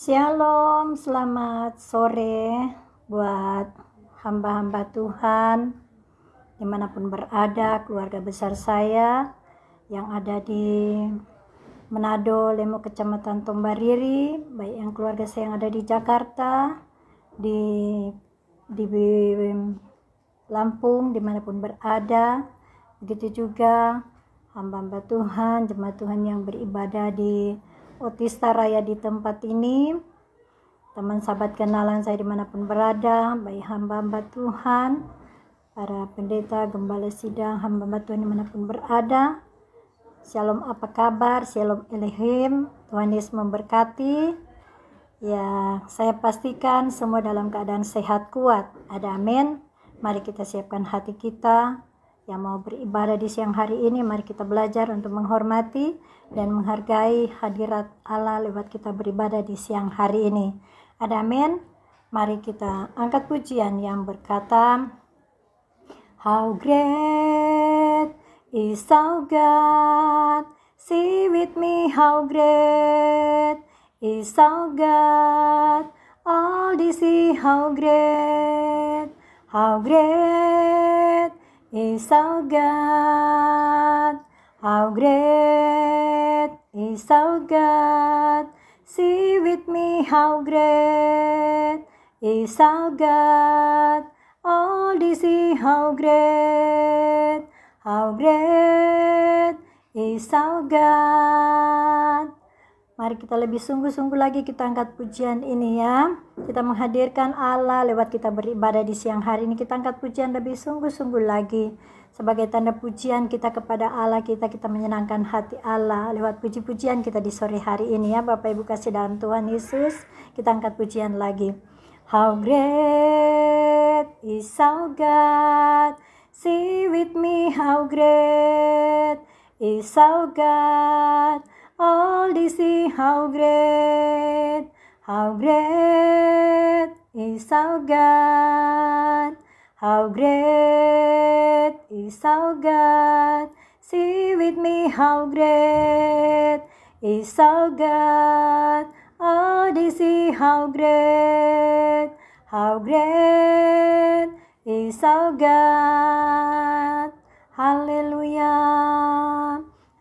Shalom, selamat sore buat hamba-hamba Tuhan dimanapun berada, keluarga besar saya yang ada di Manado, Lemo, Kecamatan Tombariri, baik yang keluarga saya yang ada di Jakarta, di Lampung, dimanapun berada. Begitu juga hamba-hamba Tuhan, jemaat Tuhan yang beribadah di Otista Raya di tempat ini, teman sahabat kenalan saya dimanapun berada, baik hamba-hamba Tuhan, para pendeta, gembala sidang, hamba-hamba Tuhan dimanapun berada. Shalom, apa kabar? Shalom Elohim, Tuhan Yesus memberkati. Ya, saya pastikan semua dalam keadaan sehat kuat. Ada amin. Mari kita siapkan hati kita yang mau beribadah di siang hari ini. Mari kita belajar untuk menghormati dan menghargai hadirat Allah lewat kita beribadah di siang hari ini. Ada amin. Mari kita angkat pujian yang berkata, How great is our God, see with me how great is our God, all they see how great is our God, how great is our God, see with me how great is our God, all they see how great is our God. Mari kita lebih sungguh-sungguh lagi kita angkat pujian ini ya. Kita menghadirkan Allah lewat kita beribadah di siang hari ini. Kita angkat pujian lebih sungguh-sungguh lagi. Sebagai tanda pujian kita kepada Allah, kita menyenangkan hati Allah lewat puji-pujian kita di sore hari ini ya. Bapak Ibu kasih dalam Tuhan Yesus, kita angkat pujian lagi. How great is our God, see with me how great is our God, all they see how great is our God, how great is our God, see with me how great is our God, all they see how great is our God. Haleluya,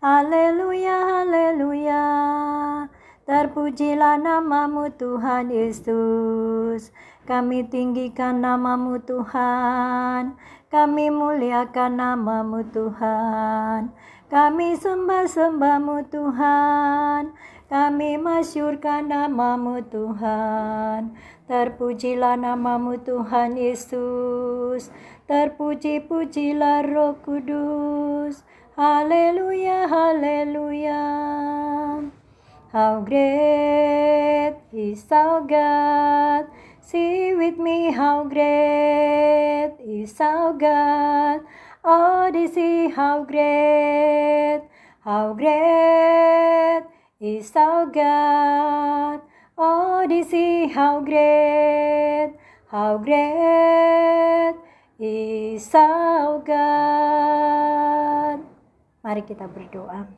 haleluya, haleluya. Terpujilah namamu Tuhan Yesus. Kami tinggikan namamu Tuhan. Kami muliakan namamu Tuhan. Kami sembah-sembahmu Tuhan. Kami masyurkan namamu Tuhan. Terpujilah namamu Tuhan Yesus. Terpuji-pujilah Roh Kudus. Haleluya, haleluya. How great is our God. See with me how great is our God. Oh, they see how great is our God. Oh, they see how great is our God. Mari kita berdoa.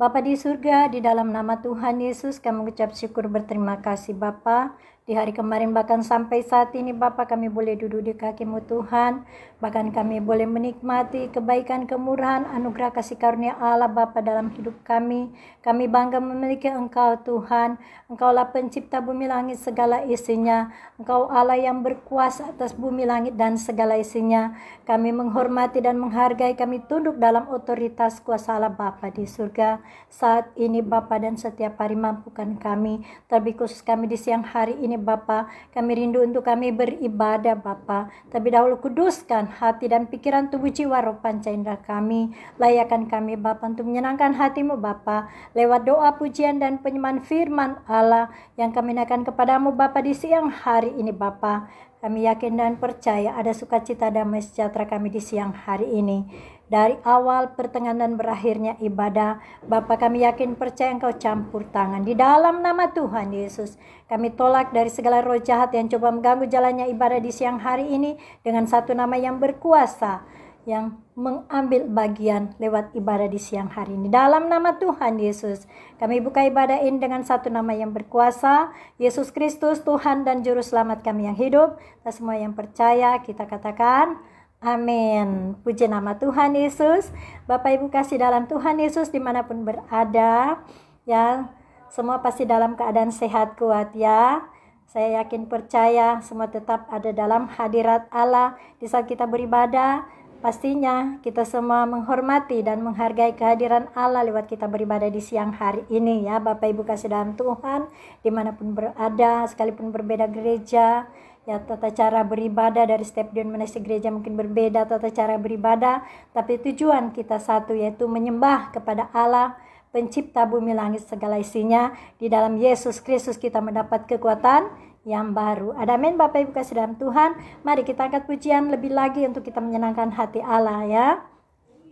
Bapa di surga, di dalam nama Tuhan Yesus kami mengucap syukur berterima kasih Bapa. Di hari kemarin bahkan sampai saat ini Bapa kami boleh duduk di kaki-Mu Tuhan. Bahkan kami boleh menikmati kebaikan, kemurahan, anugerah kasih karunia Allah Bapa dalam hidup kami. Kami bangga memiliki Engkau Tuhan. Engkaulah pencipta bumi langit segala isinya. Engkau Allah yang berkuasa atas bumi langit dan segala isinya. Kami menghormati dan menghargai, kami tunduk dalam otoritas kuasa Allah Bapa di surga. Saat ini Bapa dan setiap hari mampukan kami, terlebih khusus kami di siang hari ini Bapa, kami rindu untuk kami beribadah Bapa. Terlebih dahulu kuduskan hati dan pikiran, tubuh, jiwa, roh, panca indera kami. Layakkan kami Bapa untuk menyenangkan hati-Mu Bapa, lewat doa, pujian dan penyembahan firman Allah yang kami naikkan kepadamu Bapa di siang hari ini Bapa. Kami yakin dan percaya ada sukacita damai sejahtera kami di siang hari ini. Dari awal, pertengahan, dan berakhirnya ibadah, Bapa kami yakin percaya Engkau campur tangan. Di dalam nama Tuhan Yesus, kami tolak dari segala roh jahat yang coba mengganggu jalannya ibadah di siang hari ini dengan satu nama yang berkuasa, yang mengambil bagian lewat ibadah di siang hari ini. Dalam nama Tuhan Yesus, kami buka ibadah ini dengan satu nama yang berkuasa, Yesus Kristus, Tuhan dan Juru Selamat kami yang hidup. Dan semua yang percaya kita katakan, amin. Puji nama Tuhan Yesus. Bapak Ibu kasih dalam Tuhan Yesus dimanapun berada, ya, semua pasti dalam keadaan sehat kuat ya. Saya yakin percaya semua tetap ada dalam hadirat Allah. Di saat kita beribadah, pastinya kita semua menghormati dan menghargai kehadiran Allah lewat kita beribadah di siang hari ini ya. Bapak Ibu kasih dalam Tuhan dimanapun berada, sekalipun berbeda gereja ya, tata cara beribadah dari setiap denominasi gereja mungkin berbeda tata cara beribadah, tapi tujuan kita satu, yaitu menyembah kepada Allah pencipta bumi langit segala isinya. Di dalam Yesus Kristus kita mendapat kekuatan yang baru. Amin. Bapak Ibu kasih dalam Tuhan, mari kita angkat pujian lebih lagi untuk kita menyenangkan hati Allah ya.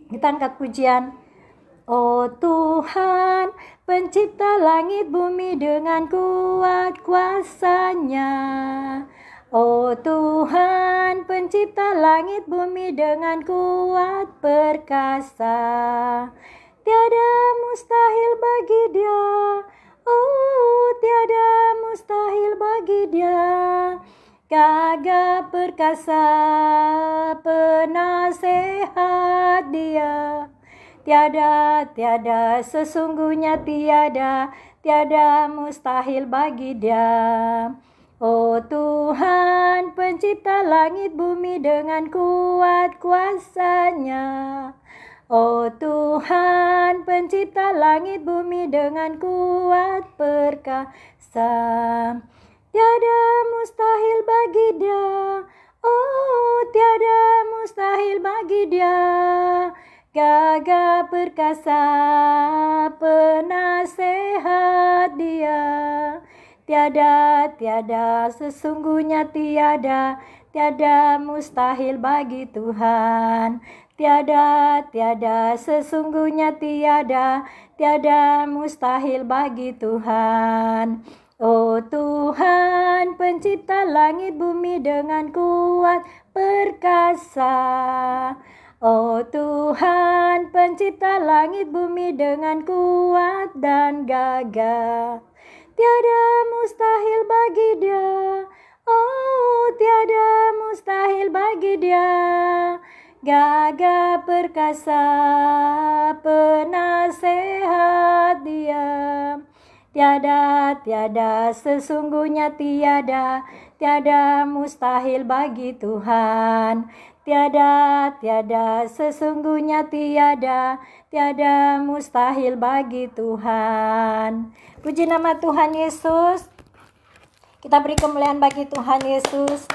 Kita angkat pujian. Oh Tuhan, pencipta langit bumi dengan kuat kuasa-Nya. Oh Tuhan, pencipta langit bumi dengan kuat perkasa. Tiada mustahil bagi Dia. Oh, tiada mustahil bagi Dia. Gagah perkasa, penasehat Dia. Tiada, sesungguhnya tiada mustahil bagi Dia. Oh Tuhan, pencipta langit bumi dengan kuat kuasa-Nya. Oh Tuhan, pencipta langit bumi dengan kuat perkasa. Tiada mustahil bagi Dia. Oh, tiada mustahil bagi Dia. Gagah perkasa, penasehat Dia. Tiada, sesungguhnya tiada mustahil bagi Tuhan. Tiada, sesungguhnya tiada mustahil bagi Tuhan. Oh Tuhan, pencipta langit bumi dengan kuat perkasa. Oh Tuhan, pencipta langit bumi dengan kuat dan gagah. Tiada mustahil bagi Dia. Oh, tiada mustahil bagi Dia. Gagah perkasa, penasehat Dia. Tiada, sesungguhnya tiada mustahil bagi Tuhan. Tiada, sesungguhnya tiada mustahil bagi Tuhan. Puji nama Tuhan Yesus. Kita beri kemuliaan bagi Tuhan Yesus.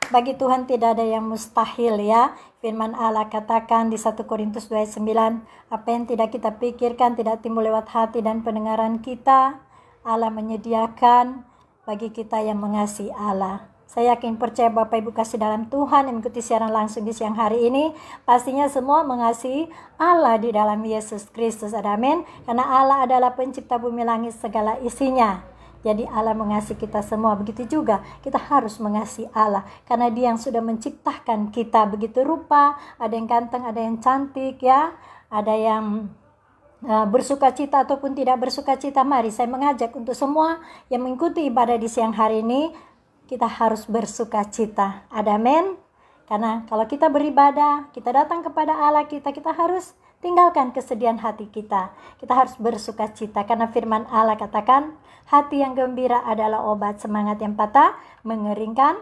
Bagi Tuhan tidak ada yang mustahil ya. Firman Allah katakan di 1 Korintus 2:9, apa yang tidak kita pikirkan tidak timbul lewat hati dan pendengaran kita, Allah menyediakan bagi kita yang mengasihi Allah. Saya yakin percaya Bapak Ibu kasih dalam Tuhan yang mengikuti siaran langsung di siang hari ini, pastinya semua mengasihi Allah di dalam Yesus Kristus. Amin. Karena Allah adalah pencipta bumi langit segala isinya. Jadi Allah mengasihi kita semua. Begitu juga kita harus mengasihi Allah. Karena Dia yang sudah menciptakan kita begitu rupa. Ada yang ganteng, ada yang cantik ya. Ada yang bersuka cita ataupun tidak bersuka cita. Mari saya mengajak untuk semua yang mengikuti ibadah di siang hari ini, kita harus bersuka cita. Amin. Karena kalau kita beribadah, kita datang kepada Allah kita harus tinggalkan kesedihan hati kita. Kita harus bersuka cita karena firman Allah katakan, hati yang gembira adalah obat, semangat yang patah mengeringkan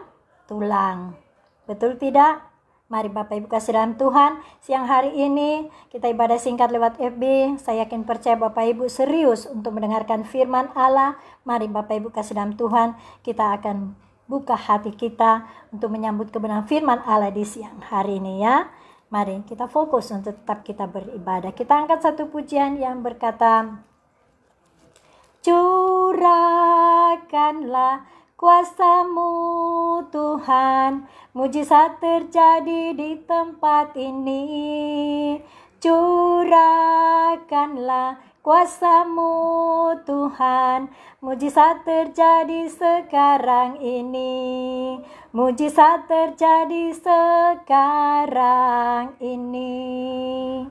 tulang. Betul tidak? Mari Bapak Ibu kasih dalam Tuhan, siang hari ini kita ibadah singkat lewat FB. Saya yakin percaya Bapak Ibu serius untuk mendengarkan firman Allah. Mari Bapak Ibu kasih dalam Tuhan, kita akan buka hati kita untuk menyambut kebenaran firman Allah di siang hari ini ya. Mari kita fokus untuk tetap kita beribadah. Kita angkat satu pujian yang berkata, curahkanlah kuasa-Mu Tuhan, mujizat terjadi di tempat ini. Curahkanlah kuasa-Mu Tuhan. Mujizat terjadi sekarang ini, mujizat terjadi sekarang ini.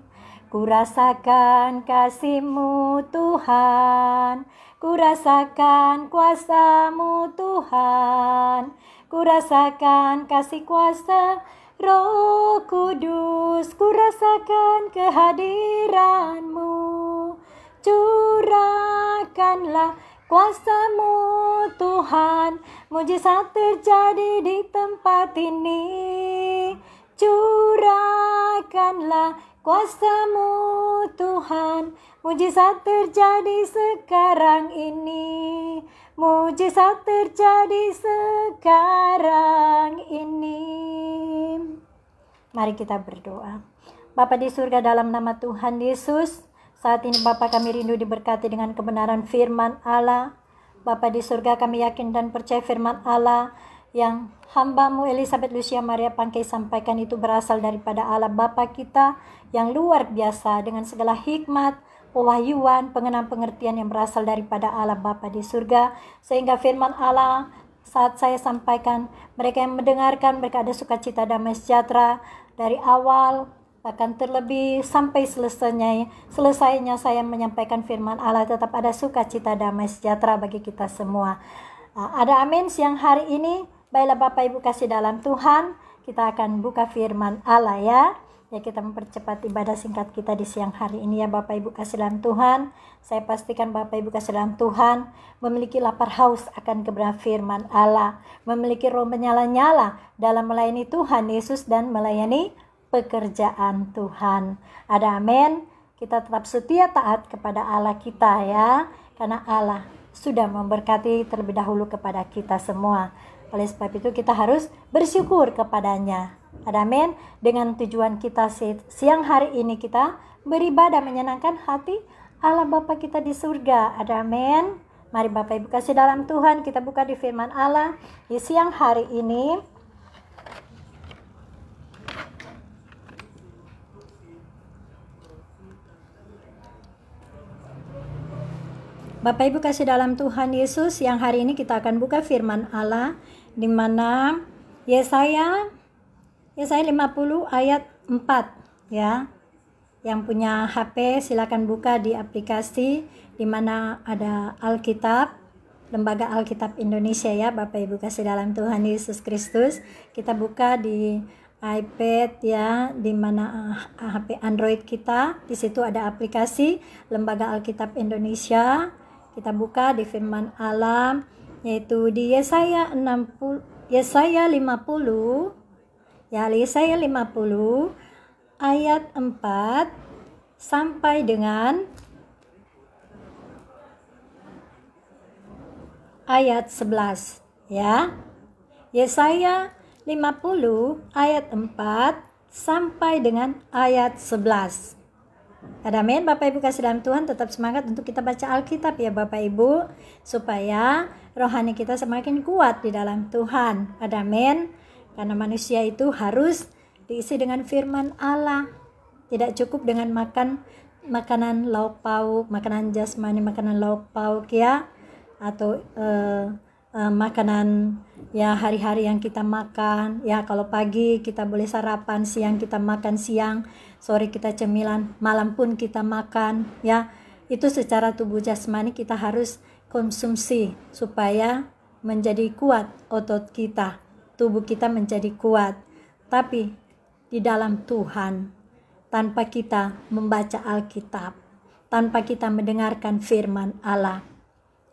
Ku rasakan kasih-Mu Tuhan, ku rasakan kuasa-Mu Tuhan, ku rasakan kasih kuasa Roh Kudus, ku rasakan kehadiran-Mu. Curahkanlah kuasa-Mu Tuhan, mujizat terjadi di tempat ini. Curahkanlah kuasa-Mu Tuhan, mujizat terjadi sekarang ini, mujizat terjadi sekarang ini. Mari kita berdoa. Bapa di surga, dalam nama Tuhan Yesus, saat ini Bapa kami rindu diberkati dengan kebenaran firman Allah. Bapa di surga, kami yakin dan percaya firman Allah yang hamba-Mu Elizabeth Lucia Maria Pangkei sampaikan itu berasal daripada Allah Bapa kita yang luar biasa, dengan segala hikmat, pewahyuan, pengenalan pengertian yang berasal daripada Allah Bapa di surga, sehingga firman Allah saat saya sampaikan, mereka yang mendengarkan, mereka ada sukacita damai sejahtera dari awal bahkan terlebih sampai selesainya saya menyampaikan firman Allah, tetap ada sukacita damai sejahtera bagi kita semua. Ada amin siang hari ini. Baiklah Bapak Ibu kasih dalam Tuhan, kita akan buka firman Allah ya. Ya, kita mempercepat ibadah singkat kita di siang hari ini ya Bapak Ibu kasih dalam Tuhan. Saya pastikan Bapak Ibu kasih dalam Tuhan memiliki lapar haus akan kebenaran firman Allah, memiliki roh menyala-nyala dalam melayani Tuhan Yesus dan melayani pekerjaan Tuhan. Ada amin. Kita tetap setia taat kepada Allah kita ya, karena Allah sudah memberkati terlebih dahulu kepada kita semua. Oleh sebab itu kita harus bersyukur kepadanya. Ada amin. Dengan tujuan kita siang hari ini kita beribadah menyenangkan hati Allah Bapa kita di surga. Ada amin. Mari Bapak Ibu kasih dalam Tuhan, kita buka di firman Allah di siang hari ini. Bapak Ibu kasih dalam Tuhan Yesus, yang hari ini kita akan buka firman Allah di mana Yesaya 50 ayat 4 ya. Yang punya HP silakan buka di aplikasi di mana ada Alkitab, Lembaga Alkitab Indonesia ya Bapak Ibu kasih dalam Tuhan Yesus Kristus. Kita buka di iPad ya, di mana HP Android kita, di situ ada aplikasi Lembaga Alkitab Indonesia. Kita buka di firman Allah yaitu di Yesaya 50 ayat 4 sampai dengan ayat 11 ya. Yesaya 50 ayat 4 sampai dengan ayat 11. Ada amin. Bapak Ibu kasih dalam Tuhan, tetap semangat untuk kita baca Alkitab ya Bapak Ibu, supaya rohani kita semakin kuat di dalam Tuhan. Ada amin. Karena manusia itu harus diisi dengan firman Allah. Tidak cukup dengan makanan lauk pauk, makanan jasmani, makanan lauk pauk ya, atau makanan ya hari-hari yang kita makan ya. Kalau pagi kita boleh sarapan, siang kita makan siang, sore kita cemilan, malam pun kita makan ya. Itu secara tubuh jasmani kita harus konsumsi supaya menjadi kuat otot kita, tubuh kita menjadi kuat. Tapi di dalam Tuhan, tanpa kita membaca Alkitab, tanpa kita mendengarkan firman Allah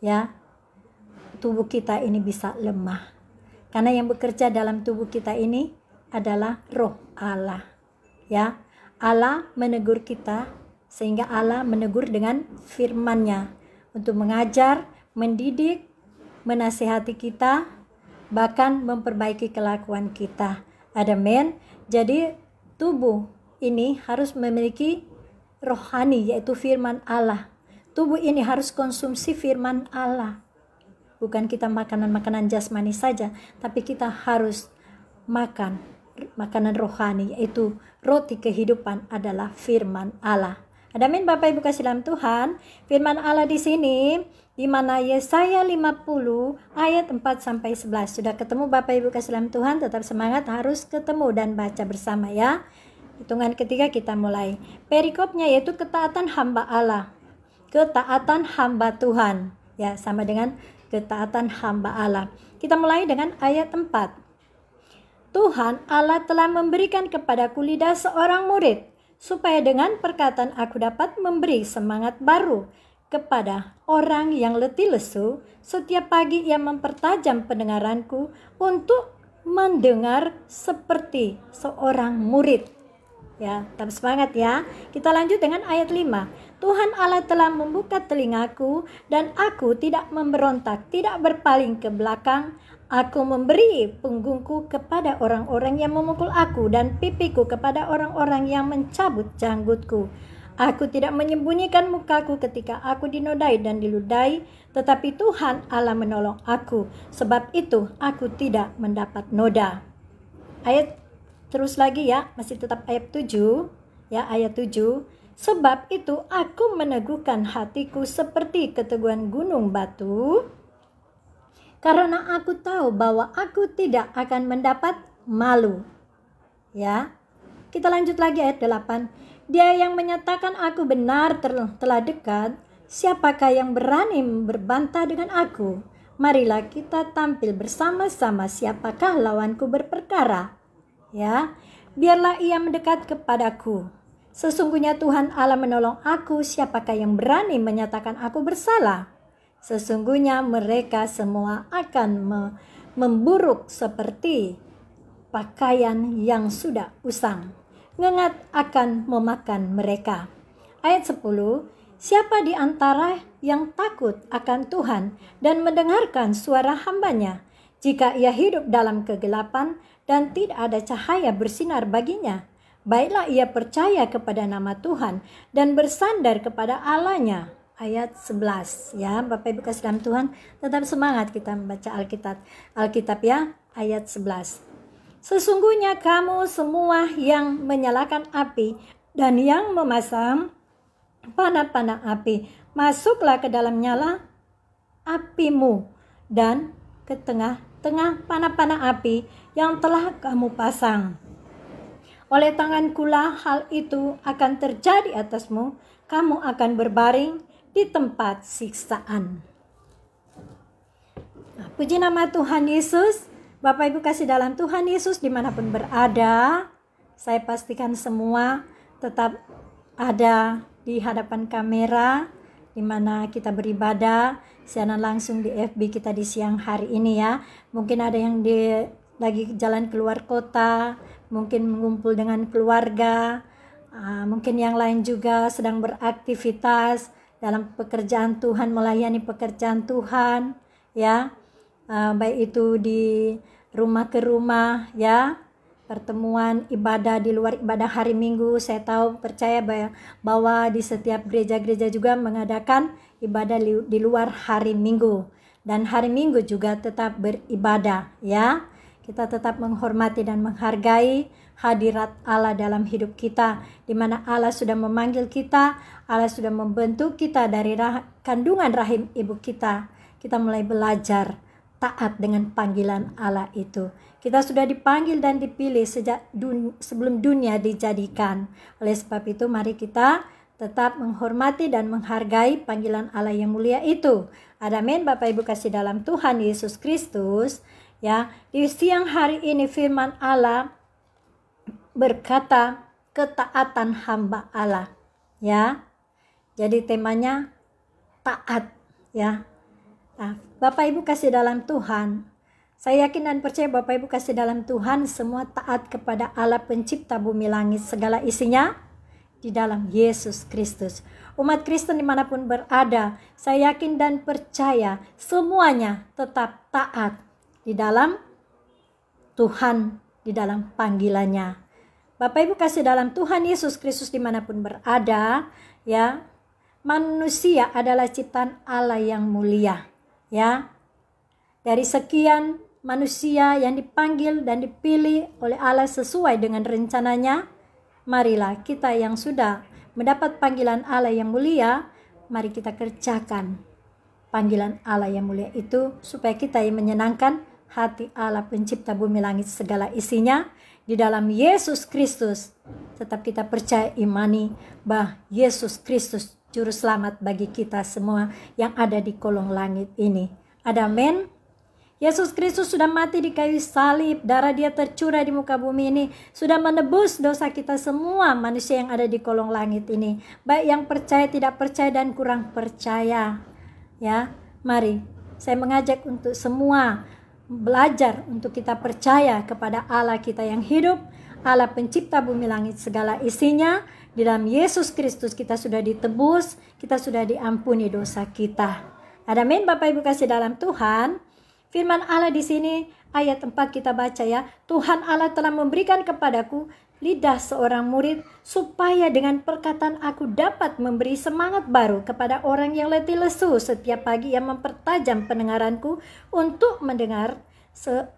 ya, tubuh kita ini bisa lemah. Karena yang bekerja dalam tubuh kita ini adalah roh Allah ya. Allah menegur kita, sehingga Allah menegur dengan firman-Nya untuk mengajar, mendidik, menasihati kita, bahkan memperbaiki kelakuan kita. Amin. Jadi tubuh ini harus memiliki rohani, yaitu firman Allah. Tubuh ini harus konsumsi firman Allah. Bukan kita makanan-makanan jasmani saja, tapi kita harus makan makanan rohani, yaitu roti kehidupan adalah firman Allah. Amin Bapak Ibu kasih dalam Tuhan. Firman Allah di sini di mana Yesaya 50 ayat 4 sampai 11. Sudah ketemu Bapak Ibu kasih dalam Tuhan? Tetap semangat, harus ketemu dan baca bersama ya. Hitungan ketiga kita mulai. Perikopnya yaitu ketaatan hamba Allah. Ketaatan hamba Tuhan. Ya, sama dengan ketaatan hamba Allah. Kita mulai dengan ayat 4. Tuhan Allah telah memberikan kepadaku lidah seorang murid, supaya dengan perkataan aku dapat memberi semangat baru kepada orang yang letih lesu. Setiap pagi ia mempertajam pendengaranku untuk mendengar seperti seorang murid. Ya, tetap semangat ya. Kita lanjut dengan ayat 5. Tuhan Allah telah membuka telingaku dan aku tidak memberontak, tidak berpaling ke belakang. Aku memberi punggungku kepada orang-orang yang memukul aku dan pipiku kepada orang-orang yang mencabut janggutku. Aku tidak menyembunyikan mukaku ketika aku dinodai dan diludahi, tetapi Tuhan Allah menolong aku. Sebab itu aku tidak mendapat noda. Ayat terus lagi ya, masih tetap ayat 7. Ya, ayat 7. Sebab itu aku meneguhkan hatiku seperti keteguhan gunung batu, karena aku tahu bahwa aku tidak akan mendapat malu. Ya. Kita lanjut lagi ayat 8. Dia yang menyatakan aku benar telah dekat, siapakah yang berani berbantah dengan aku? Marilah kita tampil bersama-sama, siapakah lawanku berperkara? Ya, biarlah ia mendekat kepadaku. Sesungguhnya Tuhan Allah menolong aku, siapakah yang berani menyatakan aku bersalah? Sesungguhnya mereka semua akan memburuk seperti pakaian yang sudah usang. Ngengat akan memakan mereka. Ayat 10. Siapa di antara yang takut akan Tuhan dan mendengarkan suara hambanya? Jika ia hidup dalam kegelapan dan tidak ada cahaya bersinar baginya, baiklah ia percaya kepada nama Tuhan dan bersandar kepada Allahnya. Ayat 11 ya, Bapak Ibu kasih dalam Tuhan, tetap semangat kita membaca Alkitab ya. Ayat 11. Sesungguhnya kamu semua yang menyalakan api dan yang memasang panah-panah api, masuklah ke dalam nyala apimu dan ke tengah-tengah panah-panah api yang telah kamu pasang. Oleh tangankulah hal itu akan terjadi atasmu, kamu akan berbaring di tempat siksaan. Nah, puji nama Tuhan Yesus. Bapak Ibu kasih dalam Tuhan Yesus dimanapun berada, saya pastikan semua tetap ada di hadapan kamera dimana kita beribadah siaran langsung di FB kita di siang hari ini ya. Mungkin ada yang lagi jalan keluar kota, mungkin mengumpul dengan keluarga, mungkin yang lain juga sedang beraktivitas dalam pekerjaan Tuhan, melayani pekerjaan Tuhan ya, baik itu di rumah ke rumah ya, pertemuan ibadah di luar ibadah hari Minggu. Saya tahu, percaya bahwa di setiap gereja-gereja juga mengadakan ibadah di luar hari Minggu, dan hari Minggu juga tetap beribadah ya. Kita tetap menghormati dan menghargai hadirat Allah dalam hidup kita, di mana Allah sudah memanggil kita, Allah sudah membentuk kita dari kandungan rahim ibu kita. Kita mulai belajar taat dengan panggilan Allah itu. Kita sudah dipanggil dan dipilih sejak sebelum dunia dijadikan. Oleh sebab itu mari kita tetap menghormati dan menghargai panggilan Allah yang mulia itu. Amin Bapak Ibu kasih dalam Tuhan Yesus Kristus. Ya, di siang hari ini firman Allah berkata ketaatan hamba Allah. Ya. Jadi temanya taat ya. Nah, Bapak Ibu kasih dalam Tuhan, saya yakin dan percaya Bapak Ibu kasih dalam Tuhan semua taat kepada Allah pencipta bumi langit segala isinya di dalam Yesus Kristus. Umat Kristen dimanapun berada, saya yakin dan percaya semuanya tetap taat di dalam Tuhan, di dalam panggilannya. Bapak Ibu kasih dalam Tuhan Yesus Kristus dimanapun berada ya, manusia adalah ciptaan Allah yang mulia. Ya, dari sekian manusia yang dipanggil dan dipilih oleh Allah sesuai dengan rencananya, marilah kita yang sudah mendapat panggilan Allah yang mulia, mari kita kerjakan panggilan Allah yang mulia itu supaya kita yang menyenangkan hati Allah pencipta bumi langit segala isinya di dalam Yesus Kristus. Tetap kita percaya imani bahwa Yesus Kristus juru selamat bagi kita semua yang ada di kolong langit ini. Amin. Yesus Kristus sudah mati di kayu salib, darah dia tercurah di muka bumi ini, sudah menebus dosa kita semua manusia yang ada di kolong langit ini, baik yang percaya, tidak percaya, dan kurang percaya. Ya, mari saya mengajak untuk semua belajar untuk kita percaya kepada Allah kita yang hidup, Allah pencipta bumi langit segala isinya. Di dalam Yesus Kristus kita sudah ditebus, kita sudah diampuni dosa kita. Amin. Bapak Ibu kasih dalam Tuhan. Firman Allah di sini ayat 4 kita baca ya. Tuhan Allah telah memberikan kepadaku lidah seorang murid supaya dengan perkataan aku dapat memberi semangat baru kepada orang yang letih lesu setiap pagi, yang mempertajam pendengaranku untuk mendengar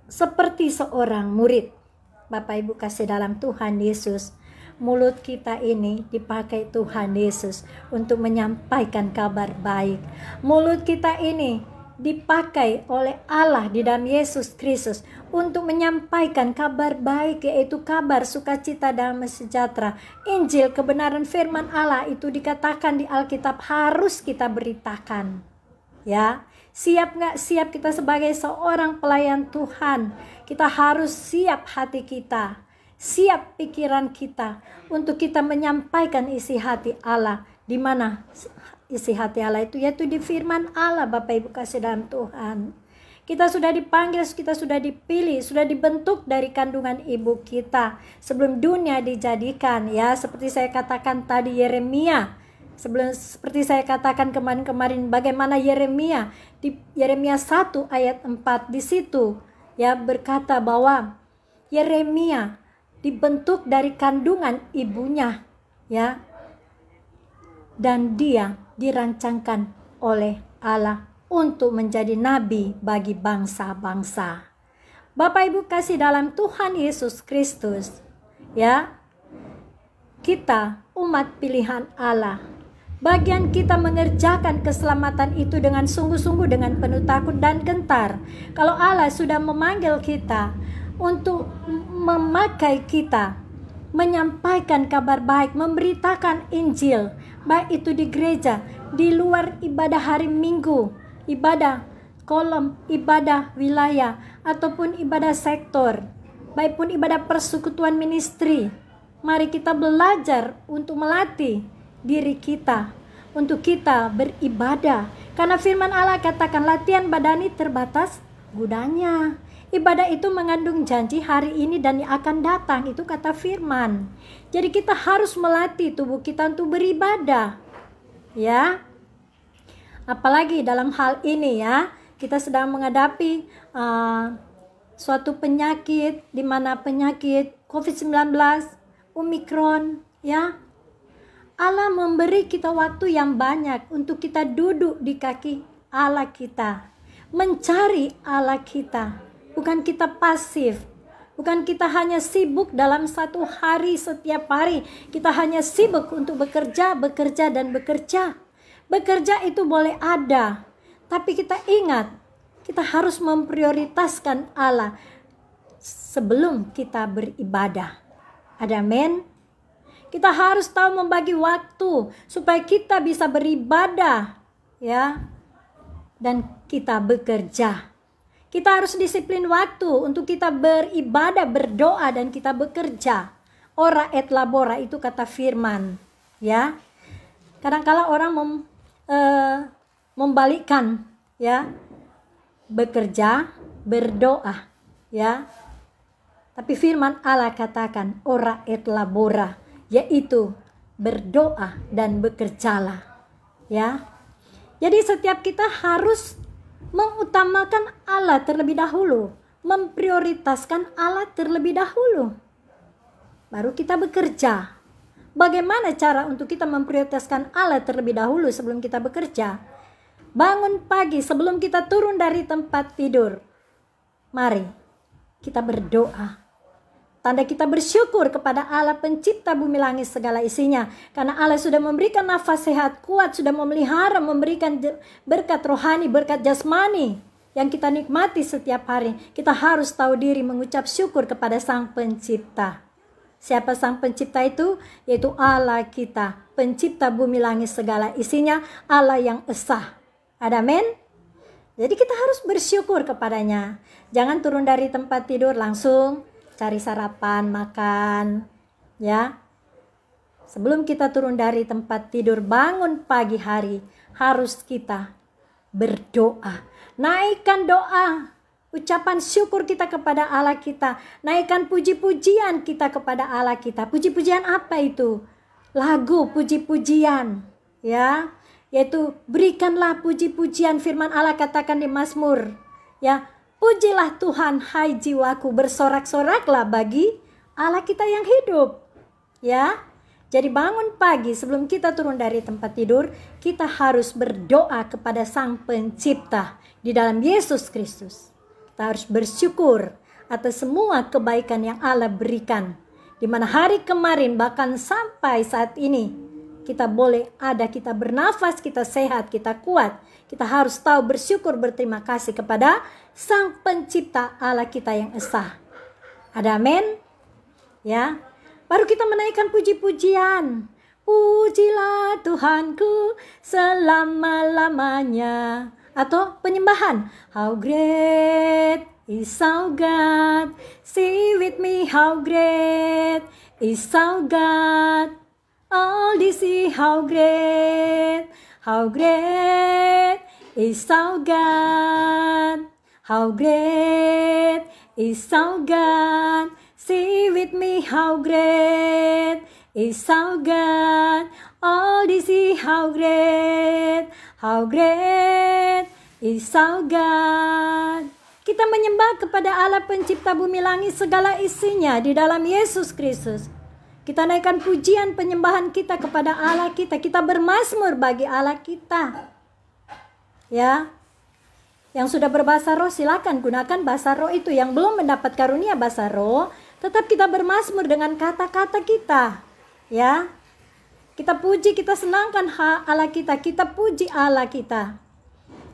seperti seorang murid. Bapak Ibu kasih dalam Tuhan Yesus, mulut kita ini dipakai Tuhan Yesus untuk menyampaikan kabar baik. Mulut kita ini dipakai oleh Allah di dalam Yesus Kristus untuk menyampaikan kabar baik, yaitu kabar sukacita damai sejahtera. Injil kebenaran firman Allah itu dikatakan di Alkitab harus kita beritakan. Ya, siap nggak siap kita sebagai seorang pelayan Tuhan? Kita harus siap hati kita, siap pikiran kita untuk kita menyampaikan isi hati Allah. Di mana isi hati Allah itu? Yaitu di firman Allah. Bapak Ibu kasih dalam Tuhan, kita sudah dipanggil, kita sudah dipilih, sudah dibentuk dari kandungan ibu kita sebelum dunia dijadikan. Ya, seperti saya katakan tadi Yeremia, seperti saya katakan kemarin-kemarin, bagaimana Yeremia di Yeremia 1 ayat 4 di situ ya berkata bahwa Yeremia dibentuk dari kandungan ibunya ya, dan dia dirancangkan oleh Allah untuk menjadi nabi bagi bangsa-bangsa. Bapak Ibu kasih dalam Tuhan Yesus Kristus, ya, kita umat pilihan Allah. Bagian kita mengerjakan keselamatan itu dengan sungguh-sungguh, dengan penuh takut dan gentar. Kalau Allah sudah memanggil kita untuk memakai kita, menyampaikan kabar baik, memberitakan Injil, baik itu di gereja, di luar ibadah hari Minggu, ibadah kolom, ibadah wilayah, ataupun ibadah sektor, baik pun ibadah persekutuan ministry. Mari kita belajar untuk melatih diri kita untuk kita beribadah, karena firman Allah katakan latihan badani terbatas gunanya. Ibadah itu mengandung janji hari ini dan yang akan datang, itu kata firman. Jadi kita harus melatih tubuh kita untuk beribadah, ya. Apalagi dalam hal ini ya, kita sedang menghadapi suatu penyakit, di mana penyakit COVID-19, Omikron, ya. Allah memberi kita waktu yang banyak untuk kita duduk di kaki Allah kita, mencari Allah kita. Bukan kita pasif, bukan kita hanya sibuk dalam satu hari, setiap hari kita hanya sibuk untuk bekerja, dan bekerja. Bekerja itu boleh ada, tapi kita ingat, kita harus memprioritaskan Allah sebelum kita beribadah. Amin. Kita harus tahu membagi waktu supaya kita bisa beribadah, ya, dan kita bekerja. Kita harus disiplin waktu untuk kita beribadah, berdoa, dan kita bekerja. Ora et labora, itu kata firman, ya. Kadang-kala orang membalikkan, ya, bekerja, berdoa, ya. Tapi firman Allah katakan ora et labora, yaitu berdoa dan bekerjalah, ya. Jadi setiap kita harus mengutamakan Allah terlebih dahulu, memprioritaskan Allah terlebih dahulu, baru kita bekerja. Bagaimana cara untuk kita memprioritaskan Allah terlebih dahulu sebelum kita bekerja? Bangun pagi sebelum kita turun dari tempat tidur, mari kita berdoa. Tanda kita bersyukur kepada Allah pencipta bumi langit segala isinya. Karena Allah sudah memberikan nafas sehat kuat, sudah memelihara, memberikan berkat rohani, berkat jasmani yang kita nikmati setiap hari. Kita harus tahu diri mengucap syukur kepada Sang Pencipta. Siapa Sang Pencipta itu? Yaitu Allah kita, pencipta bumi langit segala isinya, Allah yang esa. Amin. Jadi kita harus bersyukur kepadanya. Jangan turun dari tempat tidur langsung cari sarapan, makan, ya. Sebelum kita turun dari tempat tidur, bangun pagi hari, harus kita berdoa. Naikkan doa, ucapan syukur kita kepada Allah kita. Naikkan puji-pujian kita kepada Allah kita. Puji-pujian apa itu? Lagu puji-pujian, ya. Yaitu berikanlah puji-pujian, firman Allah katakan di Mazmur, ya. Pujilah Tuhan, hai jiwaku, bersorak-soraklah bagi Allah kita yang hidup. Ya. Jadi bangun pagi sebelum kita turun dari tempat tidur, kita harus berdoa kepada Sang Pencipta di dalam Yesus Kristus. Kita harus bersyukur atas semua kebaikan yang Allah berikan. Di mana hari kemarin bahkan sampai saat ini kita boleh ada, kita bernafas, kita sehat, kita kuat. Kita harus tahu bersyukur, berterima kasih kepada Sang Pencipta Allah kita yang esa. Ada amin? Ya. Baru kita menaikkan puji-pujian. Pujilah Tuhanku selama-lamanya. Atau penyembahan. How great is our God. Sing with me, how great is our God. All this is how great is our God. How great is our God. Sing with me, how great is our God. All this is how great is our God. Kita menyembah kepada Allah pencipta bumi langit segala isinya di dalam Yesus Kristus. Kita naikkan pujian penyembahan kita kepada Allah kita. Kita bermazmur bagi Allah kita. Ya. Yang sudah berbahasa roh silakan gunakan bahasa roh itu. Yang belum mendapat karunia bahasa roh, tetap kita bermazmur dengan kata-kata kita. Ya. Kita puji, kita senangkan Allah kita. Kita puji Allah kita.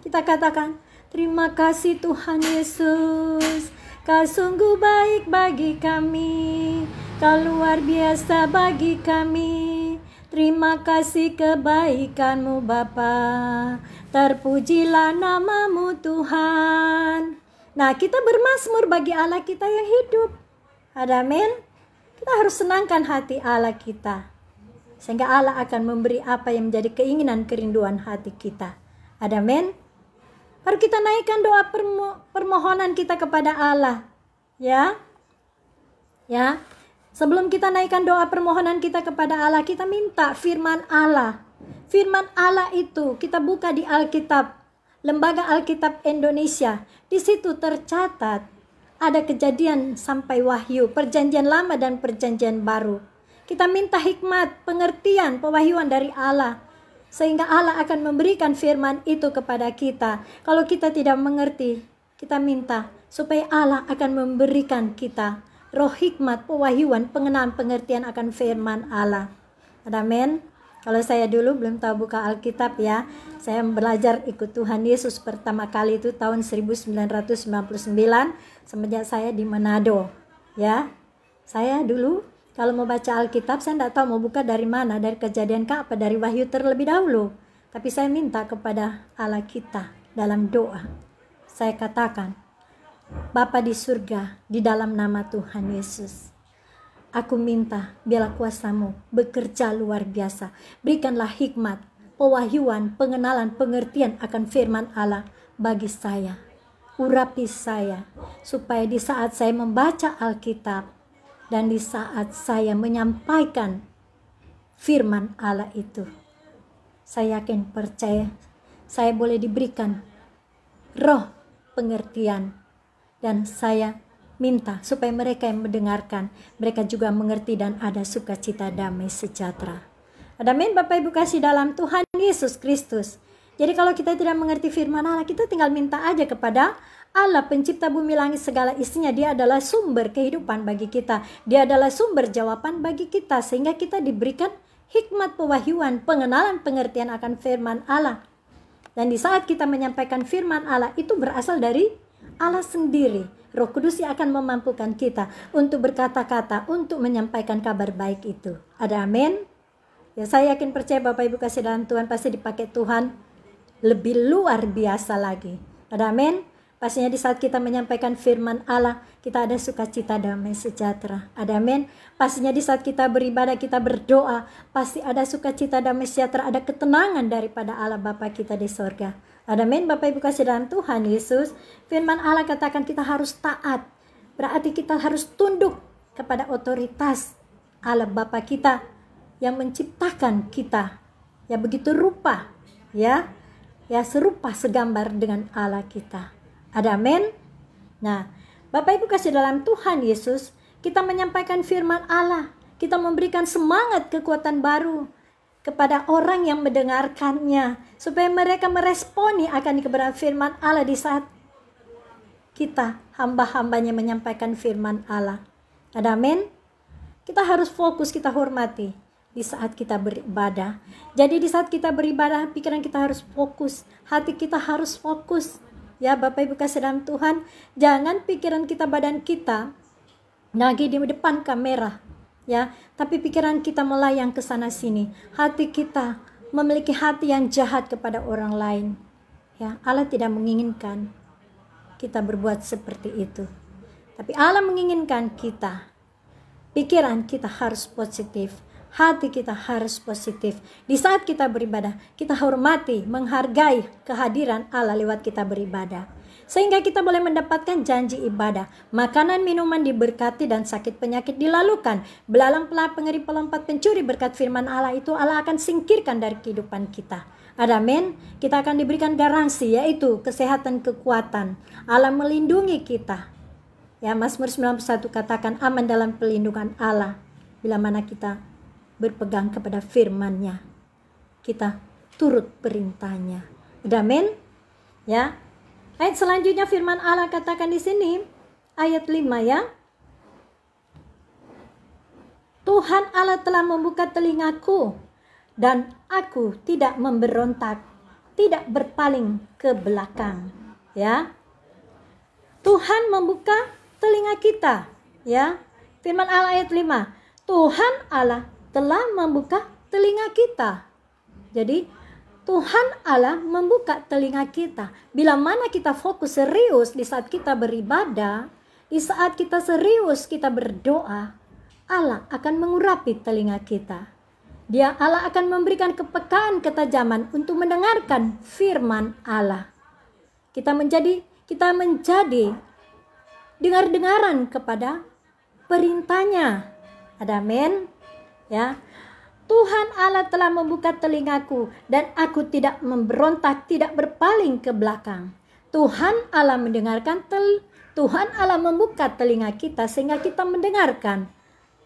Kita katakan, terima kasih Tuhan Yesus. Kau sungguh baik bagi kami. Kau luar biasa bagi kami. Terima kasih kebaikan-Mu Bapa. Terpujilah nama-Mu Tuhan. Nah, kita bermazmur bagi Allah kita yang hidup. Amin. Kita harus senangkan hati Allah kita. Sehingga Allah akan memberi apa yang menjadi keinginan kerinduan hati kita. Amin. Baru kita naikkan doa permohonan kita kepada Allah. Ya. Ya. Sebelum kita naikkan doa permohonan kita kepada Allah, kita minta firman Allah. Firman Allah itu kita buka di Alkitab, Lembaga Alkitab Indonesia. Di situ tercatat ada Kejadian sampai Wahyu, Perjanjian Lama dan Perjanjian Baru. Kita minta hikmat, pengertian, pewahyuan dari Allah. Sehingga Allah akan memberikan firman itu kepada kita. Kalau kita tidak mengerti, kita minta supaya Allah akan memberikan kita roh hikmat, pewahyuan, pengenalan, pengertian akan firman Allah. Amin. Kalau saya dulu belum tahu buka Alkitab ya. Saya belajar ikut Tuhan Yesus pertama kali itu tahun 1999 semenjak saya di Manado. Ya. Saya dulu kalau mau baca Alkitab saya tidak tahu mau buka dari mana, dari Kejadian kah apa dari Wahyu terlebih dahulu. Tapi saya minta kepada Allah kita dalam doa. Saya katakan, Bapa di surga, di dalam nama Tuhan Yesus, aku minta biarlah kuasa-Mu bekerja luar biasa. Berikanlah hikmat, pewahyuan, pengenalan, pengertian akan firman Allah bagi saya. Urapi saya, supaya di saat saya membaca Alkitab, dan di saat saya menyampaikan firman Allah itu, saya yakin percaya, saya boleh diberikan roh pengertian. Dan saya minta supaya mereka yang mendengarkan, mereka juga mengerti dan ada sukacita damai sejahtera. Amin Bapak Ibu kasih dalam Tuhan Yesus Kristus. Jadi kalau kita tidak mengerti firman Allah, kita tinggal minta aja kepada Allah pencipta bumi langit segala isinya, dia adalah sumber kehidupan bagi kita. Dia adalah sumber jawaban bagi kita, sehingga kita diberikan hikmat pewahyuan, pengenalan, pengertian akan firman Allah. Dan di saat kita menyampaikan firman Allah, itu berasal dari Allah sendiri. Roh Kudus yang akan memampukan kita untuk berkata-kata, untuk menyampaikan kabar baik itu. Ada amin? Ya, saya yakin percaya Bapak Ibu kasih dalam Tuhan pasti dipakai Tuhan lebih luar biasa lagi. Ada amin? Pastinya di saat kita menyampaikan firman Allah, kita ada sukacita, damai sejahtera. Ada amin? Pastinya di saat kita beribadah, kita berdoa, pasti ada sukacita, damai sejahtera, ada ketenangan daripada Allah Bapa kita di sorga. Ada amin? Bapak Ibu kasih dalam Tuhan Yesus. Firman Allah katakan kita harus taat. Berarti kita harus tunduk kepada otoritas Allah Bapa kita yang menciptakan kita. Ya begitu rupa, ya serupa segambar dengan Allah kita. Ada amin? Nah, Bapak Ibu kasih dalam Tuhan Yesus, kita menyampaikan firman Allah, kita memberikan semangat kekuatan baru kepada orang yang mendengarkannya, supaya mereka meresponi akan kebenaran firman Allah di saat kita hamba-hambanya menyampaikan firman Allah. Ada amin? Kita harus fokus, kita hormati di saat kita beribadah. Jadi di saat kita beribadah, pikiran kita harus fokus, hati kita harus fokus. Ya Bapak Ibu kasih dalam Tuhan, jangan pikiran kita, badan kita lagi di depan kamera, ya, tapi pikiran kita melayang ke sana sini. Hati kita memiliki hati yang jahat kepada orang lain. Ya, Allah tidak menginginkan kita berbuat seperti itu. Tapi Allah menginginkan kita, pikiran kita harus positif. Hati kita harus positif. Di saat kita beribadah, kita hormati, menghargai kehadiran Allah lewat kita beribadah. Sehingga kita boleh mendapatkan janji ibadah. Makanan, minuman diberkati dan sakit penyakit dilalukan. Belalang, pelahap, pengeri, pelompat, pencuri berkat firman Allah itu Allah akan singkirkan dari kehidupan kita. Ada amin? Kita akan diberikan garansi, yaitu kesehatan, kekuatan. Allah melindungi kita. Ya, Mazmur 91 katakan aman dalam pelindungan Allah. Bila mana kita berpegang kepada firman-Nya, kita turut perintahnya. Amin? Ya. Ayat selanjutnya firman Allah katakan di sini, ayat 5 ya. Tuhan Allah telah membuka telingaku dan aku tidak memberontak, tidak berpaling ke belakang. Ya. Tuhan membuka telinga kita, ya. Firman Allah ayat 5. Tuhan Allah telah membuka telinga kita. Jadi Tuhan Allah membuka telinga kita. Bila mana kita fokus serius di saat kita beribadah, di saat kita serius kita berdoa, Allah akan mengurapi telinga kita. Allah akan memberikan kepekaan, ketajaman untuk mendengarkan firman Allah. Kita menjadi dengar-dengaran kepada perintahnya. Ada amin? Ya, Tuhan Allah telah membuka telingaku dan aku tidak memberontak, tidak berpaling ke belakang. Tuhan Allah Tuhan Allah membuka telinga kita sehingga kita mendengarkan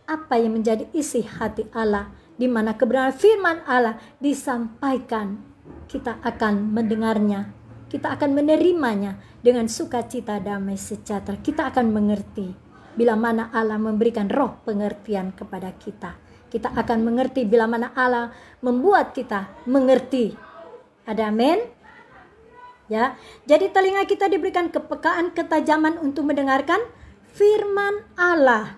apa yang menjadi isi hati Allah, di mana kebenaran firman Allah disampaikan. Kita akan mendengarnya, kita akan menerimanya dengan sukacita, damai sejahtera. Kita akan mengerti bila mana Allah memberikan roh pengertian kepada kita. Kita akan mengerti bila mana Allah membuat kita mengerti. Ada amin? Ya. Jadi telinga kita diberikan kepekaan, ketajaman untuk mendengarkan firman Allah.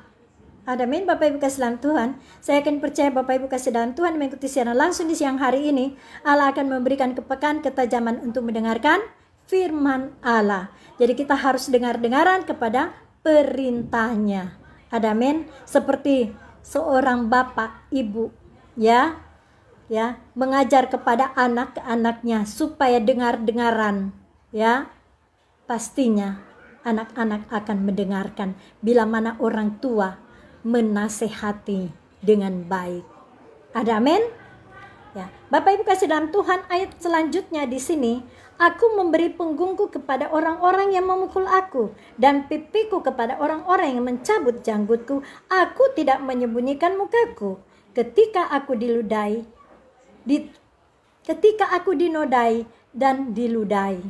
Ada amin Bapak Ibu kasih dalam Tuhan. Saya akan percaya Bapak Ibu kasih dalam Tuhan mengikuti siaran langsung di siang hari ini. Allah akan memberikan kepekaan, ketajaman untuk mendengarkan firman Allah. Jadi kita harus dengar-dengaran kepada perintahnya. Ada amin? Seperti seorang bapak, ibu, ya, mengajar kepada anak-anaknya supaya dengar-dengaran, ya, pastinya anak-anak akan mendengarkan bila mana orang tua menasehati dengan baik. Ada amin? Ya, Bapak Ibu kasih dalam Tuhan, ayat selanjutnya di sini, aku memberi punggungku kepada orang-orang yang memukul aku dan pipiku kepada orang-orang yang mencabut janggutku. Aku tidak menyembunyikan mukaku ketika aku dinodai dan diludahi.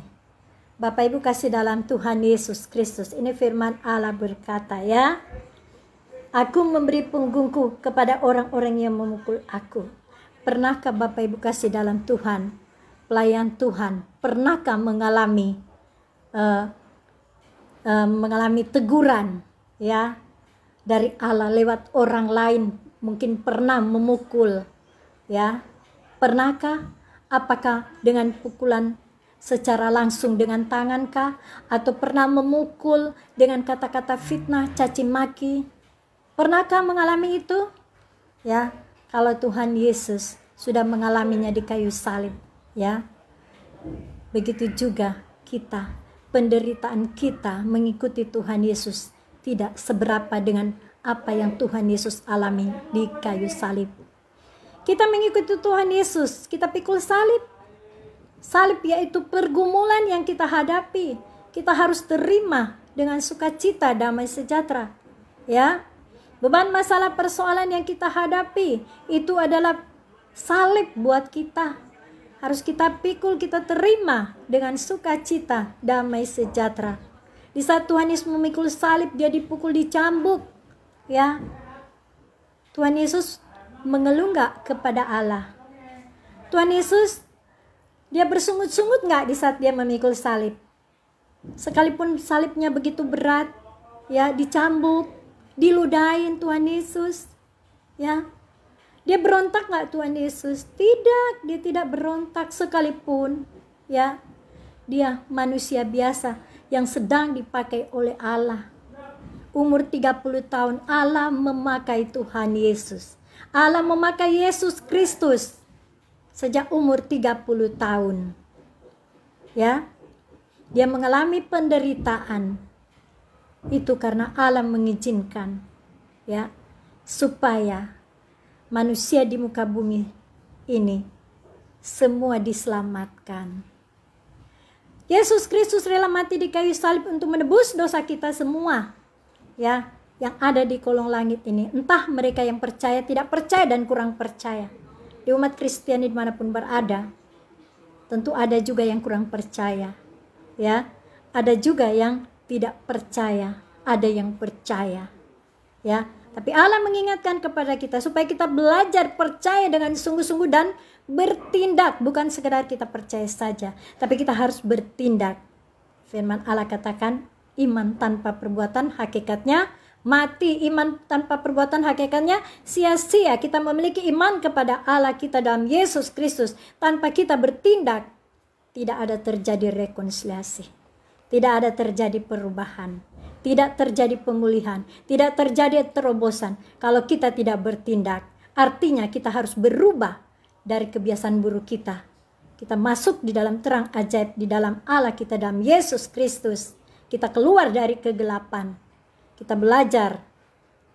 Bapak Ibu kasih dalam Tuhan Yesus Kristus, ini firman Allah berkata ya, aku memberi punggungku kepada orang-orang yang memukul aku. Pernahkah Bapak Ibu kasih dalam Tuhan, pelayan Tuhan, pernahkah mengalami teguran ya dari Allah lewat orang lain? Mungkin pernah memukul ya. Pernahkah? Apakah dengan pukulan secara langsung dengan tangankah, atau pernah memukul dengan kata-kata fitnah, caci maki? Pernahkah mengalami itu? Ya, kalau Tuhan Yesus sudah mengalaminya di kayu salib, ya. Begitu juga kita, penderitaan kita mengikuti Tuhan Yesus tidak seberapa dengan apa yang Tuhan Yesus alami di kayu salib. Kita mengikuti Tuhan Yesus, kita pikul salib. Salib yaitu pergumulan yang kita hadapi. Kita harus terima dengan sukacita, damai sejahtera. Ya, beban masalah persoalan yang kita hadapi itu adalah salib buat kita. Harus kita pikul, kita terima dengan sukacita, damai sejahtera. Di saat Tuhan Yesus memikul salib, dia dipukul, dicambuk. Ya, Tuhan Yesus mengeluh nggak kepada Allah? Tuhan Yesus dia bersungut-sungut nggak di saat dia memikul salib? Sekalipun salibnya begitu berat, ya, dicambuk, diludahin Tuhan Yesus, ya, dia berontak nggak Tuhan Yesus? Tidak, dia tidak berontak sekalipun, ya, dia manusia biasa yang sedang dipakai oleh Allah. Umur 30 tahun Allah memakai Tuhan Yesus. Allah memakai Yesus Kristus sejak umur 30 tahun. Ya. Dia mengalami penderitaan. Itu karena Allah mengizinkan, ya, supaya manusia di muka bumi ini semua diselamatkan. Yesus Kristus rela mati di kayu salib untuk menebus dosa kita semua. Ya, yang ada di kolong langit ini. Entah mereka yang percaya, tidak percaya, dan kurang percaya. Di umat Kristiani dimanapun berada, tentu ada juga yang kurang percaya, ya. Ada juga yang tidak percaya, ada yang percaya, ya. Tapi Allah mengingatkan kepada kita supaya kita belajar percaya dengan sungguh-sungguh dan bertindak, bukan sekedar kita percaya saja, tapi kita harus bertindak. Firman Allah katakan, iman tanpa perbuatan hakikatnya mati. Iman tanpa perbuatan hakikatnya sia-sia. Kita memiliki iman kepada Allah kita dalam Yesus Kristus. Tanpa kita bertindak, tidak ada terjadi rekonsiliasi. Tidak ada terjadi perubahan. Tidak terjadi pemulihan. Tidak terjadi terobosan. Kalau kita tidak bertindak, artinya kita harus berubah dari kebiasaan buruk kita. Kita masuk di dalam terang ajaib di dalam Allah kita dalam Yesus Kristus. Kita keluar dari kegelapan. Kita belajar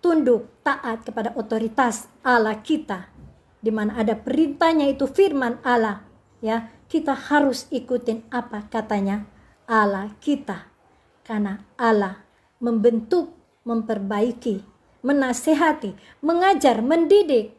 tunduk, taat kepada otoritas Allah kita, di mana ada perintahnya itu firman Allah, ya. Kita harus ikutin apa katanya Allah kita, karena Allah membentuk, memperbaiki, menasehati, mengajar, mendidik,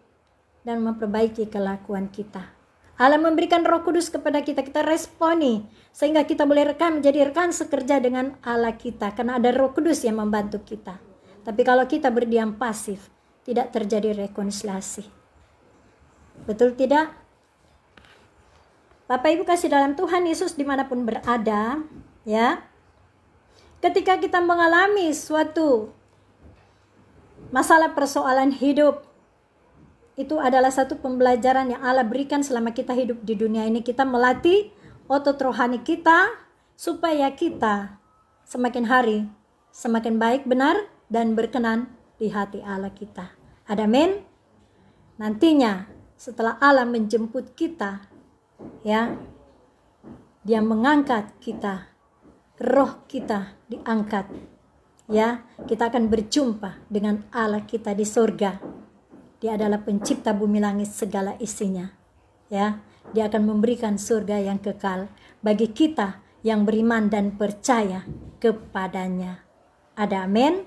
dan memperbaiki kelakuan kita. Allah memberikan Roh Kudus kepada kita, kita responi sehingga kita boleh menjadi rekan sekerja dengan Allah kita, karena ada Roh Kudus yang membantu kita. Tapi kalau kita berdiam pasif, tidak terjadi rekonsiliasi. Betul tidak? Bapak Ibu kasih dalam Tuhan Yesus dimanapun berada, ya. Ketika kita mengalami suatu masalah persoalan hidup, itu adalah satu pembelajaran yang Allah berikan selama kita hidup di dunia ini. Kita melatih otot rohani kita supaya kita semakin hari semakin baik, benar, dan berkenan di hati Allah kita. Amin. Nantinya setelah Allah menjemput kita, ya, Dia mengangkat kita, roh kita diangkat, ya, kita akan berjumpa dengan Allah kita di surga. Dia adalah pencipta bumi langit segala isinya, ya. Dia akan memberikan surga yang kekal bagi kita yang beriman dan percaya kepadanya. Ada amin.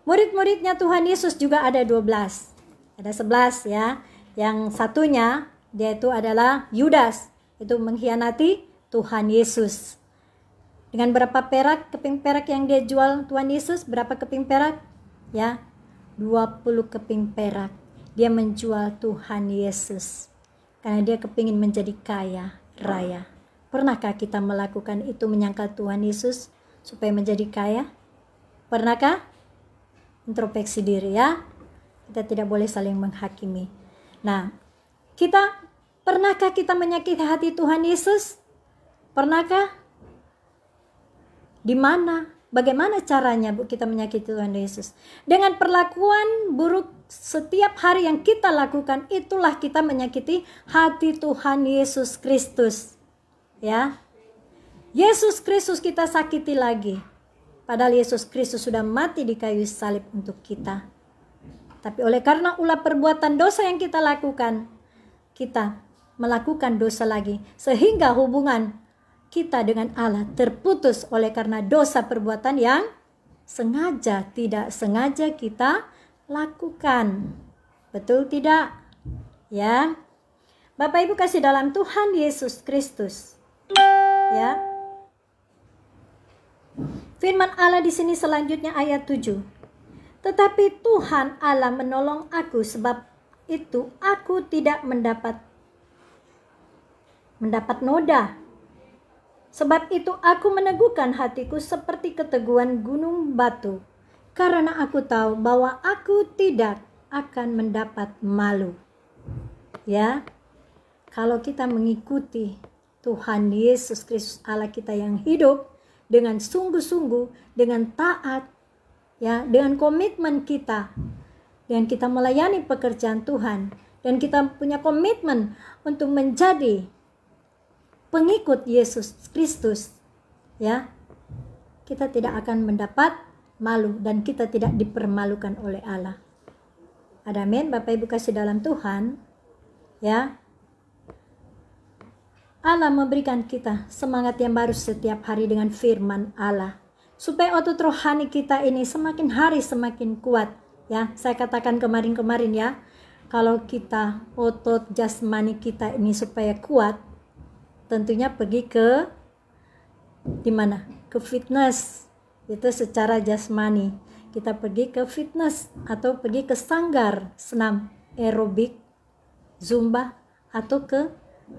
Murid-muridnya Tuhan Yesus juga ada 12. Ada 11, ya. Yang satunya dia itu adalah Yudas, itu mengkhianati Tuhan Yesus. Dengan berapa perak, keping perak yang dia jual Tuhan Yesus? Berapa keping perak? Ya, 20 keping perak. Dia menjual Tuhan Yesus karena dia kepingin menjadi kaya raya. Pernahkah kita melakukan itu, menyangkal Tuhan Yesus supaya menjadi kaya? Pernahkah? Introspeksi diri ya. Kita tidak boleh saling menghakimi. Nah, pernahkah kita menyakiti hati Tuhan Yesus? Pernahkah? Di mana? Bagaimana caranya kita menyakiti Tuhan Yesus? Dengan perlakuan buruk setiap hari yang kita lakukan, itulah kita menyakiti hati Tuhan Yesus Kristus. Ya. Yesus Kristus kita sakiti lagi. Padahal Yesus Kristus sudah mati di kayu salib untuk kita. Tapi oleh karena ulah perbuatan dosa yang kita lakukan, kita melakukan dosa lagi, sehingga hubungan kita dengan Allah terputus oleh karena dosa perbuatan yang sengaja tidak sengaja kita lakukan. Betul tidak? Ya. Bapak Ibu kasih dalam Tuhan Yesus Kristus. Ya. Firman Allah di sini selanjutnya ayat 7. Tetapi Tuhan Allah menolong aku, sebab itu aku tidak mendapat noda. Sebab itu aku meneguhkan hatiku seperti keteguhan gunung batu, karena aku tahu bahwa aku tidak akan mendapat malu. Ya, kalau kita mengikuti Tuhan Yesus Kristus Allah kita yang hidup dengan sungguh-sungguh, dengan taat, ya, dengan komitmen kita, dan kita melayani pekerjaan Tuhan, dan kita punya komitmen untuk menjadi pengikut Yesus Kristus, ya, kita tidak akan mendapat malu dan kita tidak dipermalukan oleh Allah. Amin. Bapak Ibu kasih dalam Tuhan, ya. Allah memberikan kita semangat yang baru setiap hari dengan firman Allah, supaya otot rohani kita ini semakin hari semakin kuat, ya. Saya katakan kemarin ya, kalau kita otot jasmani kita ini supaya kuat, tentunya pergi ke di mana? Ke fitness. Itu secara jasmani. Kita pergi ke fitness atau pergi ke sanggar senam aerobik, zumba, atau ke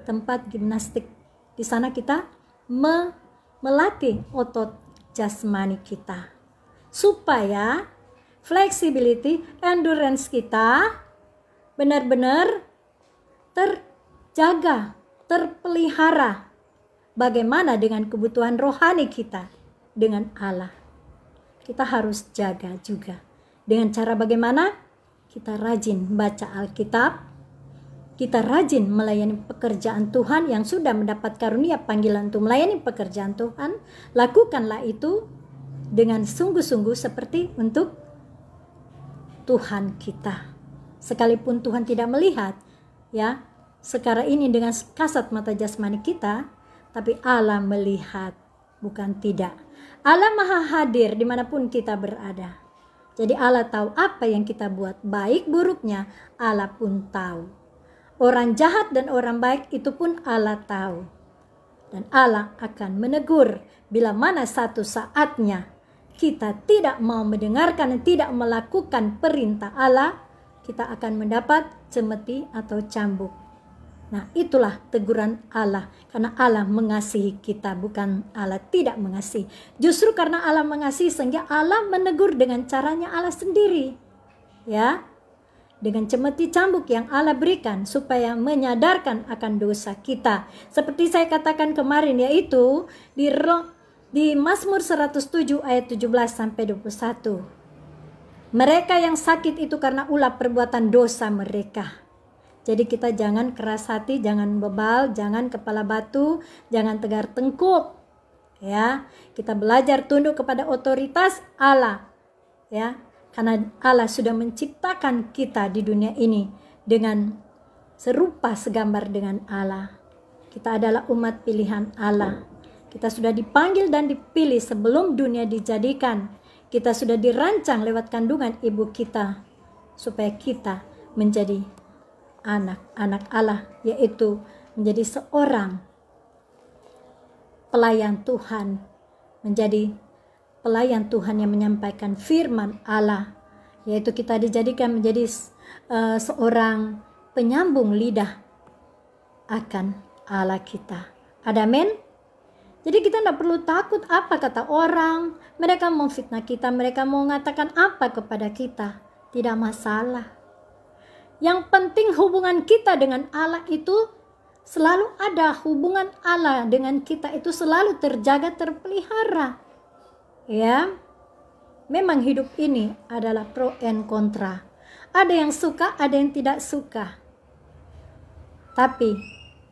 tempat gimnastik. Di sana kita melatih otot jasmani kita supaya flexibility, endurance kita benar-benar terjaga, terpelihara. Bagaimana dengan kebutuhan rohani kita dengan Allah? Kita harus jaga juga. Dengan cara bagaimana? Kita rajin baca Alkitab, kita rajin melayani pekerjaan Tuhan yang sudah mendapat karunia panggilan untuk melayani pekerjaan Tuhan. Lakukanlah itu dengan sungguh-sungguh seperti untuk Tuhan kita. Sekalipun Tuhan tidak melihat, ya, sekarang ini dengan kasat mata jasmani kita, tapi Allah melihat, bukan tidak. Allah maha hadir dimanapun kita berada. Jadi Allah tahu apa yang kita buat, baik buruknya Allah pun tahu. Orang jahat dan orang baik itu pun Allah tahu. Dan Allah akan menegur bila mana satu saatnya kita tidak mau mendengarkan dan tidak melakukan perintah Allah, kita akan mendapat cemeti atau cambuk. Nah, itulah teguran Allah, karena Allah mengasihi kita, bukan Allah tidak mengasihi. Justru karena Allah mengasihi sehingga Allah menegur dengan caranya Allah sendiri. Ya. Dengan cemeti cambuk yang Allah berikan supaya menyadarkan akan dosa kita. Seperti saya katakan kemarin, yaitu di Mazmur 107 ayat 17 sampai 21. Mereka yang sakit itu karena ulah perbuatan dosa mereka. Jadi kita jangan keras hati, jangan bebal, jangan kepala batu, jangan tegar tengkuk. Ya, kita belajar tunduk kepada otoritas Allah. Ya, karena Allah sudah menciptakan kita di dunia ini dengan serupa segambar dengan Allah. Kita adalah umat pilihan Allah. Kita sudah dipanggil dan dipilih sebelum dunia dijadikan. Kita sudah dirancang lewat kandungan ibu kita supaya kita menjadi anak-anak Allah, yaitu menjadi seorang pelayan Tuhan menjadi pelayan Tuhan yang menyampaikan firman Allah, yaitu kita dijadikan menjadi seorang penyambung lidah akan Allah kita. Ada amin? Jadi kita tidak perlu takut apa kata orang, mereka mau fitnah kita, mereka mau mengatakan apa kepada kita, tidak masalah. Yang penting hubungan kita dengan Allah itu selalu ada, hubungan Allah dengan kita itu selalu terjaga, terpelihara. Ya, memang hidup ini adalah pro and kontra. Ada yang suka, ada yang tidak suka. Tapi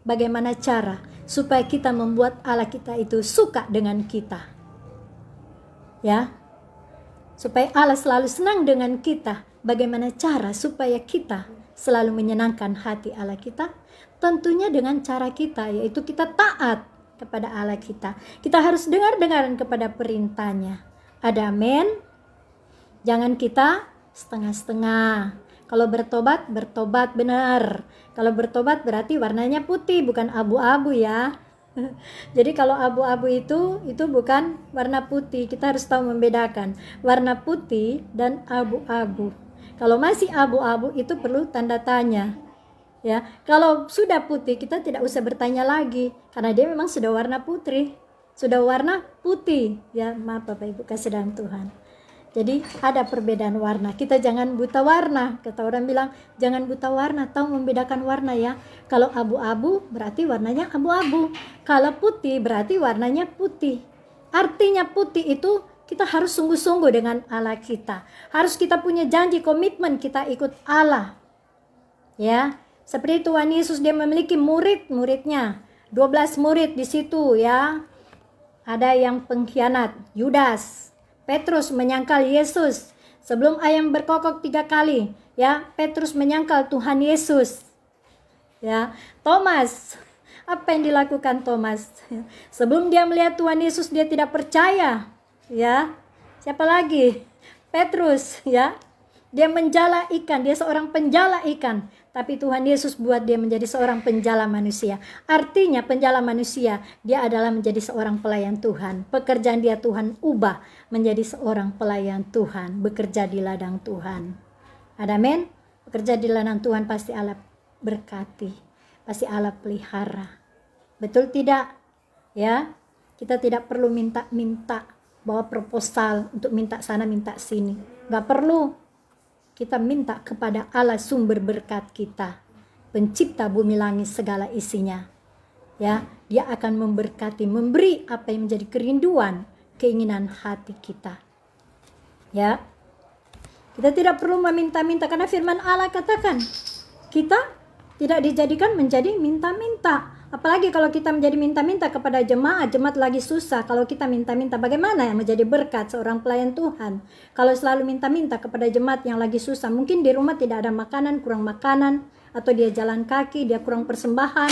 bagaimana cara supaya kita membuat Allah kita itu suka dengan kita? Ya, supaya Allah selalu senang dengan kita. Bagaimana cara supaya kita selalu menyenangkan hati Allah kita? Tentunya dengan cara kita, yaitu kita taat kepada Allah kita. Kita harus dengar-dengaran kepada perintahnya. Ada amin? Jangan kita setengah-setengah. Kalau bertobat, bertobat benar. Kalau bertobat berarti warnanya putih, bukan abu-abu ya. Jadi kalau abu-abu itu bukan warna putih. Kita harus tahu membedakan warna putih dan abu-abu. Kalau masih abu-abu itu perlu tanda tanya. Ya, kalau sudah putih kita tidak usah bertanya lagi karena dia memang sudah warna putih, sudah warna putih. Ya, maaf Bapak Ibu kasih dalam Tuhan. Jadi ada perbedaan warna. Kita jangan buta warna. Kata orang bilang jangan buta warna, tahu membedakan warna ya. Kalau abu-abu berarti warnanya abu-abu. Kalau putih berarti warnanya putih. Artinya putih itu kita harus sungguh-sungguh dengan Allah kita. Harus kita punya janji, komitmen kita ikut Allah. Ya. Seperti Tuhan Yesus, dia memiliki murid-muridnya. 12 murid di situ ya. Ada yang pengkhianat, Yudas. Petrus menyangkal Yesus. Sebelum ayam berkokok 3 kali, ya, Petrus menyangkal Tuhan Yesus. Ya, Thomas. Apa yang dilakukan Thomas? Sebelum dia melihat Tuhan Yesus, dia tidak percaya. Ya. Siapa lagi? Petrus, ya. Dia menjala ikan, dia seorang penjala ikan. Tapi Tuhan Yesus buat dia menjadi seorang penjala manusia. Artinya penjala manusia, dia adalah menjadi seorang pelayan Tuhan. Pekerjaan dia Tuhan ubah menjadi seorang pelayan Tuhan. Bekerja di ladang Tuhan. Ada amin? Bekerja di ladang Tuhan pasti Allah berkati. Pasti Allah pelihara. Betul tidak? Ya, kita tidak perlu minta-minta. Bawa proposal untuk minta sana minta sini. Gak perlu. Kita minta kepada Allah sumber berkat kita, pencipta bumi langit segala isinya. Ya, dia akan memberkati, memberi apa yang menjadi kerinduan, keinginan hati kita. Ya. Kita tidak perlu meminta-minta karena firman Allah katakan, kita tidak dijadikan menjadi minta-minta. Apalagi kalau kita menjadi minta-minta kepada jemaat lagi susah. Kalau kita minta-minta, bagaimana yang menjadi berkat seorang pelayan Tuhan? Kalau selalu minta-minta kepada jemaat yang lagi susah, mungkin di rumah tidak ada makanan, kurang makanan, atau dia jalan kaki, dia kurang persembahan,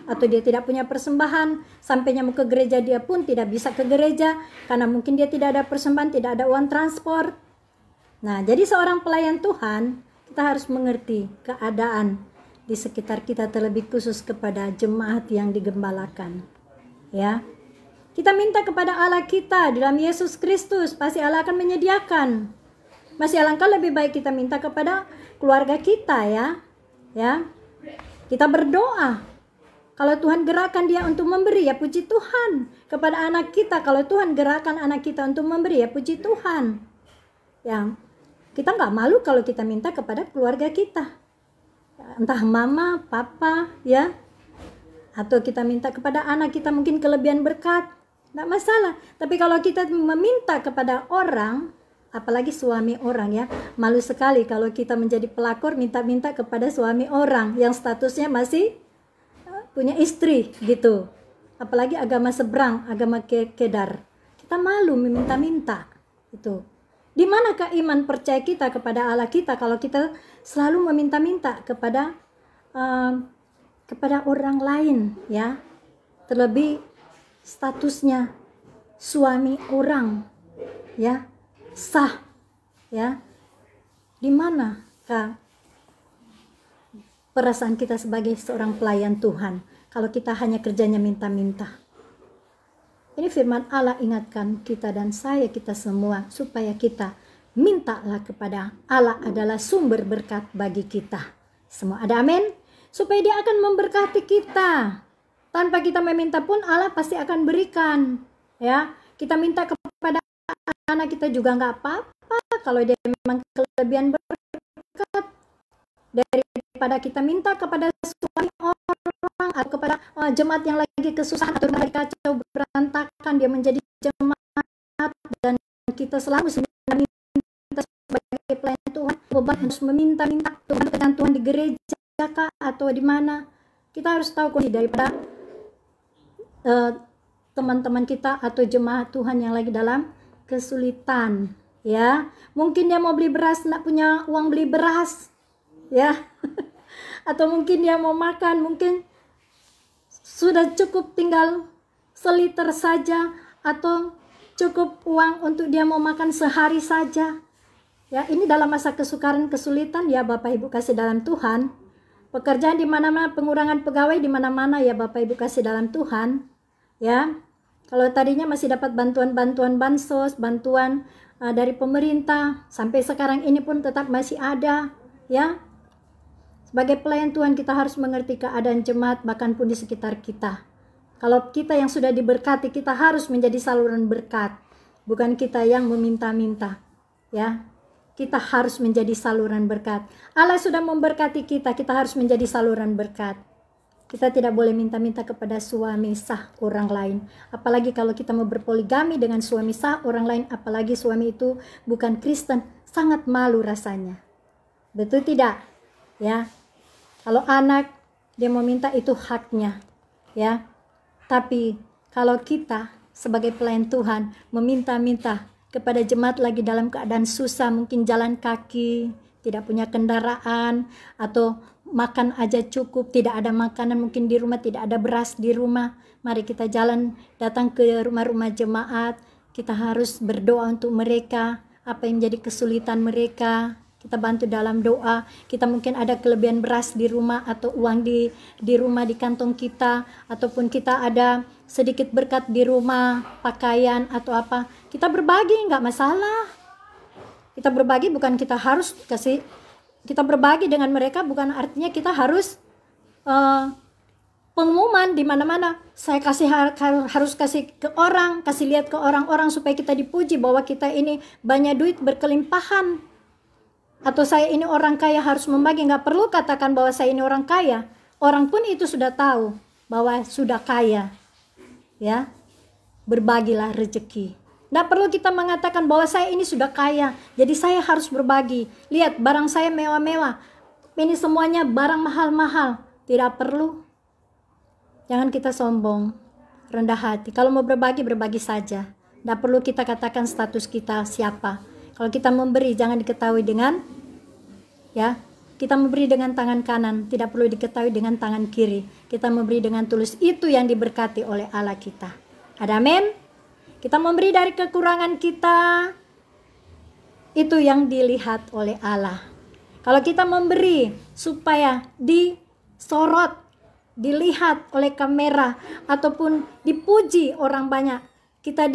atau dia tidak punya persembahan, sampainya mau ke gereja dia pun tidak bisa ke gereja, karena mungkin dia tidak ada persembahan, tidak ada uang transport. Nah, jadi seorang pelayan Tuhan, kita harus mengerti keadaan di sekitar kita, terlebih khusus kepada jemaat yang digembalakan. Ya. Kita minta kepada Allah kita dalam Yesus Kristus, pasti Allah akan menyediakan. Masih alangkah lebih baik kita minta kepada keluarga kita ya. Ya. Kita berdoa. Kalau Tuhan gerakan dia untuk memberi, ya puji Tuhan. Kepada anak kita, kalau Tuhan gerakan anak kita untuk memberi, ya puji Tuhan. Ya. Kita nggak malu kalau kita minta kepada keluarga kita. Entah mama, papa, ya, atau kita minta kepada anak kita mungkin kelebihan berkat, tidak masalah. Tapi kalau kita meminta kepada orang, apalagi suami orang ya, malu sekali kalau kita menjadi pelakor minta-minta kepada suami orang yang statusnya masih punya istri gitu. Apalagi agama seberang, agama kedar, kita malu meminta-minta itu. Di manakah iman percaya kita kepada Allah kita kalau kita selalu meminta-minta kepada orang lain ya, terlebih statusnya suami orang ya, sah ya. Di manakah perasaan kita sebagai seorang pelayan Tuhan kalau kita hanya kerjanya minta-minta? Ini firman Allah ingatkan kita dan saya, kita semua, supaya kita mintalah kepada Allah adalah sumber berkat bagi kita. Semua ada amin? Supaya dia akan memberkati kita. Tanpa kita meminta pun Allah pasti akan berikan. Ya, kita minta kepada anak kita juga nggak apa-apa kalau dia memang kelebihan berkat, daripada kita minta kepada suami orang atau kepada jemaat yang lagi kesusahan atau mereka kacau berantakan, dia menjadi jemaat dan kita selalu minta sebagai pelayan Tuhan, beban harus meminta-minta Tuhan di gereja kah atau di mana. Kita harus tahu kondisi daripada teman-teman kita atau jemaat Tuhan yang lagi dalam kesulitan, ya. Mungkin dia mau beli beras, nggak punya uang beli beras, ya. Atau mungkin dia mau makan, mungkin sudah cukup tinggal seliter saja, atau cukup uang untuk dia mau makan sehari saja. Ya, ini dalam masa kesukaran, kesulitan, ya Bapak Ibu kasih dalam Tuhan. Pekerjaan di mana-mana, pengurangan pegawai di mana-mana, ya Bapak Ibu kasih dalam Tuhan. Ya, kalau tadinya masih dapat bantuan-bantuan bansos, bantuan dari pemerintah, sampai sekarang ini pun tetap masih ada, ya. Sebagai pelayan Tuhan kita harus mengerti keadaan jemaat bahkan pun di sekitar kita. Kalau kita yang sudah diberkati, kita harus menjadi saluran berkat, bukan kita yang meminta-minta, ya. Kita harus menjadi saluran berkat. Allah sudah memberkati kita, kita harus menjadi saluran berkat. Kita tidak boleh minta-minta kepada suami sah orang lain. Apalagi kalau kita mau berpoligami dengan suami sah orang lain, apalagi suami itu bukan Kristen, sangat malu rasanya. Betul tidak? Ya. Kalau anak dia mau minta itu haknya, ya. Tapi kalau kita sebagai pelayan Tuhan meminta-minta kepada jemaat lagi dalam keadaan susah, mungkin jalan kaki, tidak punya kendaraan, atau makan aja cukup, tidak ada makanan mungkin di rumah, tidak ada beras di rumah. Mari kita jalan datang ke rumah-rumah jemaat. Kita harus berdoa untuk mereka, apa yang menjadi kesulitan mereka. Kita bantu dalam doa. Kita mungkin ada kelebihan beras di rumah atau uang di rumah di kantong kita, ataupun kita ada sedikit berkat di rumah, pakaian atau apa. Kita berbagi, nggak masalah. Kita berbagi bukan kita harus kasih. Kita berbagi dengan mereka bukan artinya kita harus pengumuman di mana-mana. Saya harus kasih ke orang, kasih lihat ke orang-orang supaya kita dipuji bahwa kita ini banyak duit berkelimpahan. Atau saya ini orang kaya harus membagi. Nggak perlu katakan bahwa saya ini orang kaya. Orang pun itu sudah tahu bahwa sudah kaya. Ya, berbagilah rezeki. Nggak perlu kita mengatakan bahwa saya ini sudah kaya, jadi saya harus berbagi. Lihat, barang saya mewah-mewah. Ini semuanya barang mahal-mahal. Tidak perlu. Jangan kita sombong, rendah hati. Kalau mau berbagi, berbagi saja. Nggak perlu kita katakan status kita siapa. Kalau kita memberi, jangan diketahui dengan, ya, kita memberi dengan tangan kanan, tidak perlu diketahui dengan tangan kiri. Kita memberi dengan tulus, itu yang diberkati oleh Allah kita. Ada amin? Kita memberi dari kekurangan kita, itu yang dilihat oleh Allah. Kalau kita memberi supaya disorot, dilihat oleh kamera, ataupun dipuji orang banyak, kita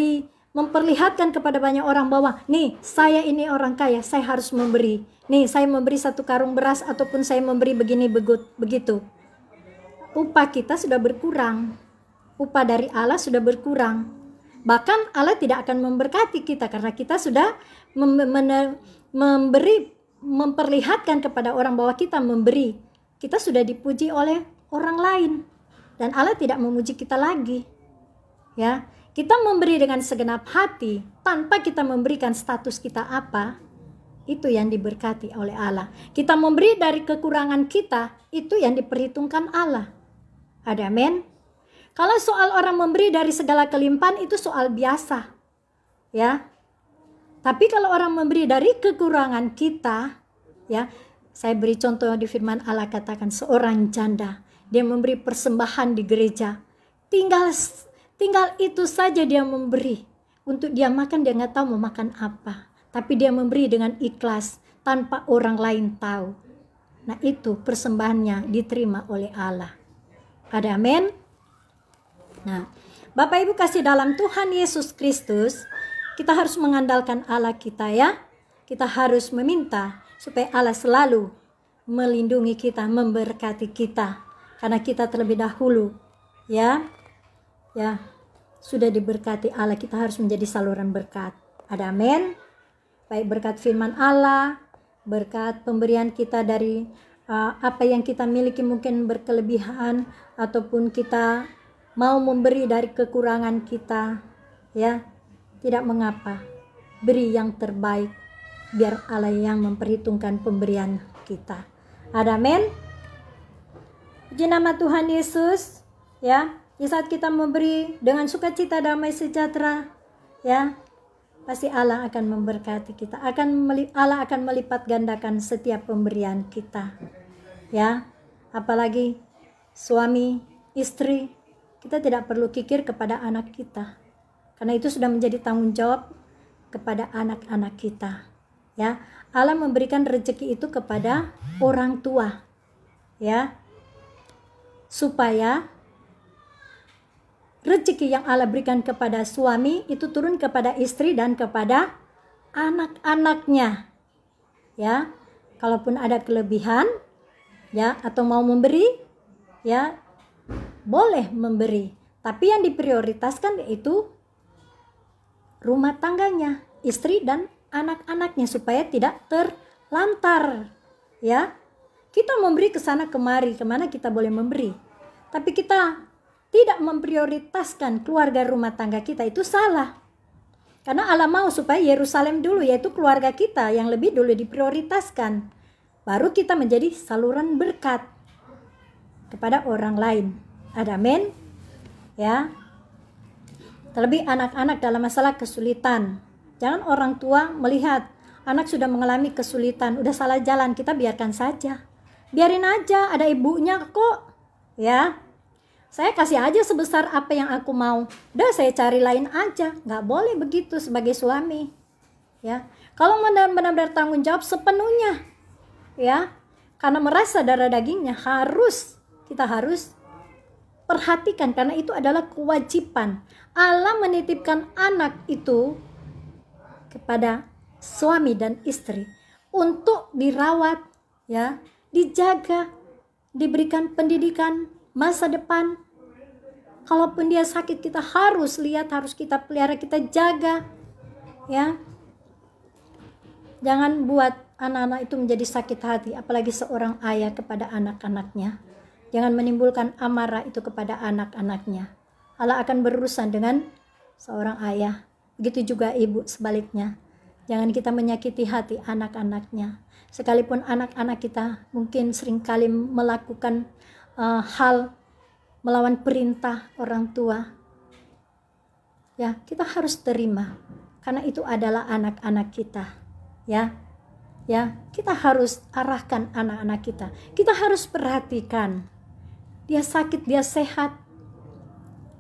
memperlihatkan kepada banyak orang bahwa nih saya ini orang kaya, saya harus memberi. Nih saya memberi 1 karung beras ataupun saya memberi begini begitu. Upah kita sudah berkurang. Upah dari Allah sudah berkurang. Bahkan Allah tidak akan memberkati kita karena kita sudah memperlihatkan kepada orang bahwa kita memberi. Kita sudah dipuji oleh orang lain dan Allah tidak memuji kita lagi. Ya. Kita memberi dengan segenap hati tanpa kita memberikan status kita apa, itu yang diberkati oleh Allah. Kita memberi dari kekurangan kita, itu yang diperhitungkan Allah. Ada amin? Kalau soal orang memberi dari segala kelimpahan itu soal biasa. Ya. Tapi kalau orang memberi dari kekurangan kita, ya, saya beri contoh di firman Allah katakan seorang janda, dia memberi persembahan di gereja. Tinggal itu saja dia memberi. Untuk dia makan, dia nggak tahu mau makan apa. Tapi dia memberi dengan ikhlas tanpa orang lain tahu. Nah itu persembahannya diterima oleh Allah. Ada amin? Nah, Bapak Ibu kasih dalam Tuhan Yesus Kristus, kita harus mengandalkan Allah kita ya. Kita harus meminta supaya Allah selalu melindungi kita, memberkati kita. Karena kita terlebih dahulu ya sudah diberkati Allah, kita harus menjadi saluran berkat. Ada amin. Baik berkat firman Allah, berkat pemberian kita dari apa yang kita miliki mungkin berkelebihan, ataupun kita mau memberi dari kekurangan kita ya, tidak mengapa, beri yang terbaik biar Allah yang memperhitungkan pemberian kita. Ada amin. Puji nama Tuhan Yesus ya. Di saat kita memberi dengan sukacita, damai sejahtera ya, pasti Allah akan memberkati kita. Allah akan melipat gandakan setiap pemberian kita ya. Apalagi suami, istri, kita tidak perlu kikir kepada anak kita, karena itu sudah menjadi tanggung jawab kepada anak-anak kita ya. Allah memberikan rezeki itu kepada orang tua ya, supaya rezeki yang Allah berikan kepada suami itu turun kepada istri dan kepada anak-anaknya ya. Kalaupun ada kelebihan ya, atau mau memberi ya, boleh memberi, tapi yang diprioritaskan yaitu rumah tangganya, istri dan anak-anaknya, supaya tidak terlantar ya. Kita memberi ke sana kemari, kemana kita boleh memberi, tapi kita tidak memprioritaskan keluarga rumah tangga kita, itu salah. Karena Allah mau supaya Yerusalem dulu, yaitu keluarga kita yang lebih dulu diprioritaskan, baru kita menjadi saluran berkat kepada orang lain. Ada amin ya. Terlebih anak-anak dalam masalah kesulitan, jangan orang tua melihat anak sudah mengalami kesulitan, udah salah jalan, kita biarkan saja, biarin aja, ada ibunya kok ya. Saya kasih aja sebesar apa yang aku mau, udah saya cari lain aja. Nggak boleh begitu sebagai suami ya. Kalau benar-benar bertanggung jawab sepenuhnya ya, karena merasa darah dagingnya, kita harus perhatikan, karena itu adalah kewajiban. Allah menitipkan anak itu kepada suami dan istri untuk dirawat ya, dijaga, diberikan pendidikan masa depan. Kalaupun dia sakit, kita harus lihat, harus kita pelihara, kita jaga ya. Jangan buat anak-anak itu menjadi sakit hati, apalagi seorang ayah kepada anak-anaknya. Jangan menimbulkan amarah itu kepada anak-anaknya. Allah akan berurusan dengan seorang ayah. Begitu juga ibu sebaliknya. Jangan kita menyakiti hati anak-anaknya. Sekalipun anak-anak kita mungkin seringkali melakukan hal melawan perintah orang tua ya, kita harus terima, karena itu adalah anak-anak kita ya. Kita harus arahkan anak-anak kita, kita harus perhatikan, dia sakit, dia sehat,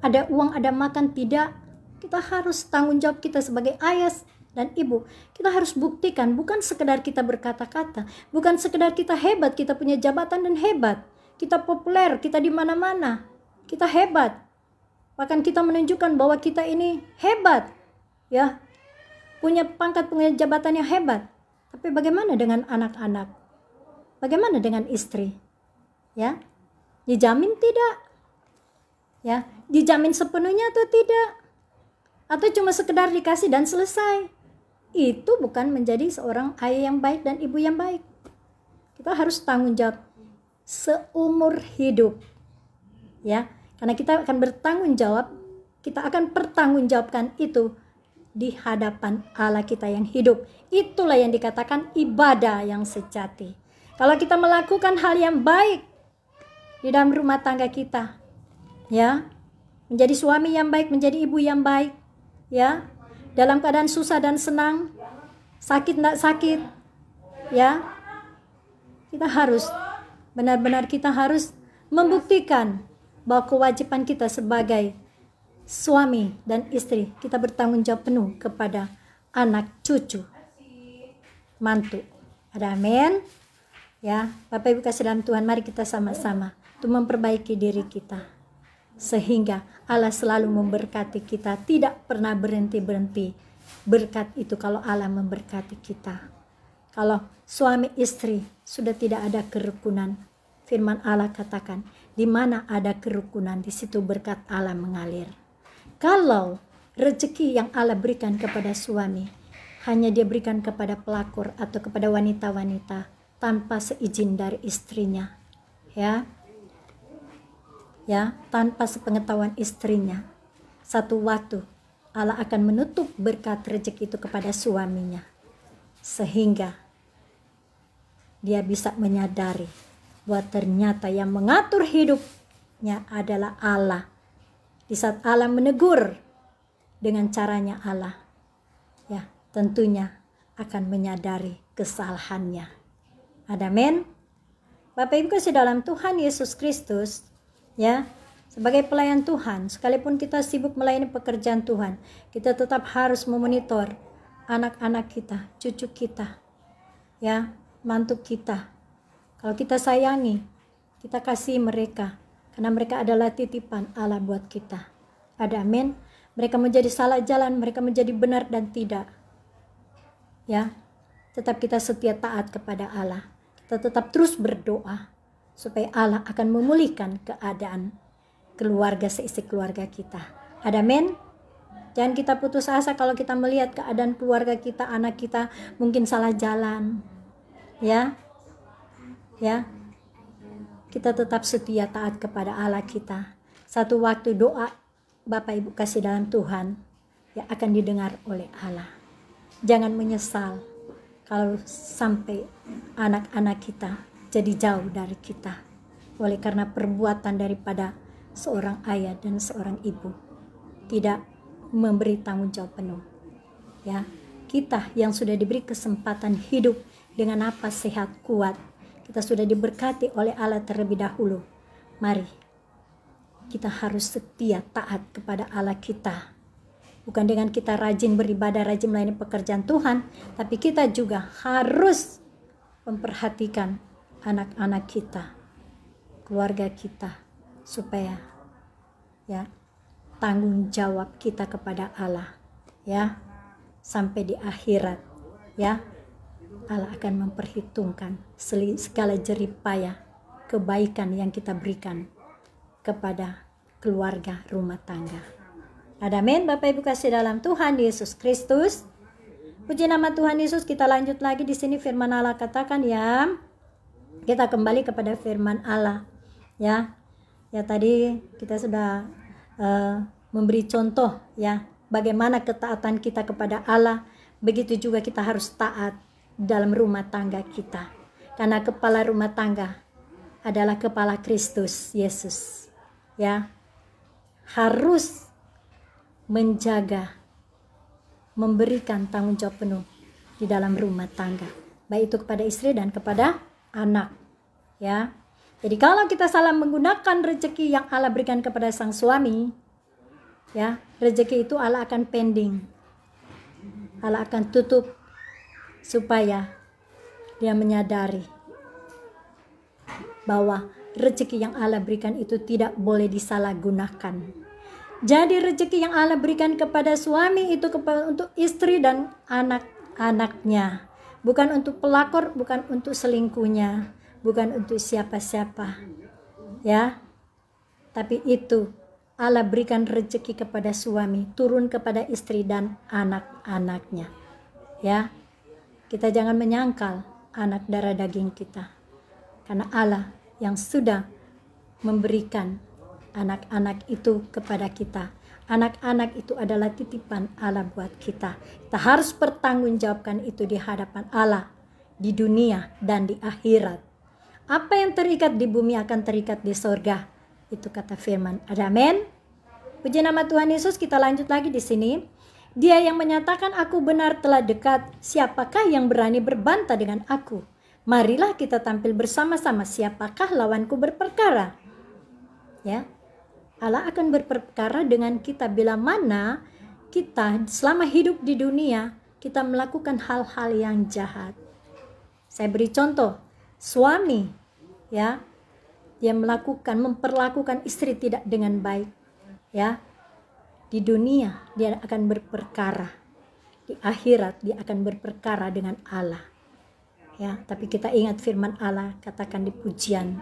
ada uang, ada makan, tidak. Kita harus tanggung jawab, kita sebagai ayah dan ibu, kita harus buktikan, bukan sekedar kita berkata-kata, bukan sekedar kita hebat, kita punya jabatan dan hebat, kita populer, kita di mana-mana, kita hebat, bahkan kita menunjukkan bahwa kita ini hebat ya, punya pangkat, punya jabatan yang hebat. Tapi bagaimana dengan anak-anak? Bagaimana dengan istri? Ya, dijamin tidak? Ya, dijamin sepenuhnya atau tidak? Atau cuma sekedar dikasih dan selesai? Itu bukan menjadi seorang ayah yang baik dan ibu yang baik. Kita harus tanggung jawab seumur hidup ya, karena kita akan bertanggung jawab, kita akan pertanggungjawabkan itu di hadapan Allah kita yang hidup. Itulah yang dikatakan ibadah yang sejati. Kalau kita melakukan hal yang baik di dalam rumah tangga kita ya, menjadi suami yang baik, menjadi ibu yang baik ya, dalam keadaan susah dan senang, sakit tidak sakit ya, kita harus benar-benar, kita harus membuktikan bahwa kewajiban kita sebagai suami dan istri, kita bertanggung jawab penuh kepada anak, cucu, mantu. Ada amin ya. Bapak Ibu kasih dalam Tuhan, mari kita sama-sama untuk memperbaiki diri kita Sehingga Allah selalu memberkati kita, tidak pernah berhenti-berhenti. Berkat itu kalau Allah memberkati kita. Kalau suami istri sudah tidak ada kerukunan, firman Allah katakan, di mana ada kerukunan, di situ berkat Allah mengalir. Kalau rezeki yang Allah berikan kepada suami, hanya dia berikan kepada pelakor atau kepada wanita-wanita tanpa seizin dari istrinya, ya, tanpa sepengetahuan istrinya, satu waktu Allah akan menutup berkat rezeki itu kepada suaminya, sehingga dia bisa menyadari bahwa ternyata yang mengatur hidupnya adalah Allah. Di saat Allah menegur dengan caranya Allah, ya tentunya akan menyadari kesalahannya. Amin. Bapak Ibu kasih dalam Tuhan Yesus Kristus, ya, sebagai pelayan Tuhan, sekalipun kita sibuk melayani pekerjaan Tuhan, kita tetap harus memonitor anak-anak kita, cucu kita, ya, mantu kita. Kalau kita sayangi, kita kasih mereka, karena mereka adalah titipan Allah buat kita. Amin. Mereka menjadi salah jalan, mereka menjadi benar dan tidak, ya, tetap kita setia taat kepada Allah. Kita tetap terus berdoa supaya Allah akan memulihkan keadaan keluarga, seisi keluarga kita. Amin. Jangan kita putus asa kalau kita melihat keadaan keluarga kita, anak kita mungkin salah jalan, ya, kita tetap setia taat kepada Allah kita. Satu waktu doa Bapak Ibu kasih dalam Tuhan, ya, akan didengar oleh Allah. Jangan menyesal kalau sampai anak-anak kita jadi jauh dari kita oleh karena perbuatan daripada seorang ayah dan seorang ibu tidak memberi tanggung jawab penuh. Ya, kita yang sudah diberi kesempatan hidup dengan napas sehat kuat, kita sudah diberkati oleh Allah terlebih dahulu. Mari kita harus setia taat kepada Allah kita. Bukan dengan kita rajin beribadah, rajin melayani pekerjaan Tuhan, tapi kita juga harus memperhatikan anak-anak kita, keluarga kita, supaya, ya, tanggung jawab kita kepada Allah, ya, sampai di akhirat, ya, Allah akan memperhitungkan segala jerih payah kebaikan yang kita berikan kepada keluarga rumah tangga. Amin. Bapak Ibu kasih dalam Tuhan Yesus Kristus. Puji nama Tuhan Yesus. Kita lanjut lagi di sini firman Allah katakan, ya. Kita kembali kepada firman Allah, ya. Ya, tadi kita sudah memberi contoh, ya, bagaimana ketaatan kita kepada Allah. Begitu juga kita harus taat dalam rumah tangga kita. Karena kepala rumah tangga adalah kepala Kristus Yesus, ya. Harus menjaga, memberikan tanggung jawab penuh di dalam rumah tangga, baik itu kepada istri dan kepada anak, ya. Jadi kalau kita salah menggunakan rezeki yang Allah berikan kepada sang suami, ya, rezeki itu Allah akan pending, Allah akan tutup supaya dia menyadari bahwa rezeki yang Allah berikan itu tidak boleh disalahgunakan. Jadi rezeki yang Allah berikan kepada suami itu untuk istri dan anak-anaknya, bukan untuk pelakor, bukan untuk selingkuhnya, bukan untuk siapa-siapa, ya. Tapi itu Allah berikan rezeki kepada suami, turun kepada istri dan anak-anaknya, ya. Kita jangan menyangkal anak darah daging kita, karena Allah yang sudah memberikan anak-anak itu kepada kita. Anak-anak itu adalah titipan Allah buat kita. Kita harus bertanggungjawabkan itu di hadapan Allah, di dunia dan di akhirat. Apa yang terikat di bumi akan terikat di sorga. Itu kata firman. Amin. Puji nama Tuhan Yesus. Kita lanjut lagi di sini. Dia yang menyatakan aku benar telah dekat. Siapakah yang berani berbantah dengan aku? Marilah kita tampil bersama-sama. Siapakah lawanku berperkara? Ya. Allah akan berperkara dengan kita bila mana kita selama hidup di dunia kita melakukan hal-hal yang jahat. Saya beri contoh, suami, ya, dia memperlakukan istri tidak dengan baik, ya. Di dunia dia akan berperkara, di akhirat dia akan berperkara dengan Allah, ya. Tapi kita ingat firman Allah, katakan di pujian,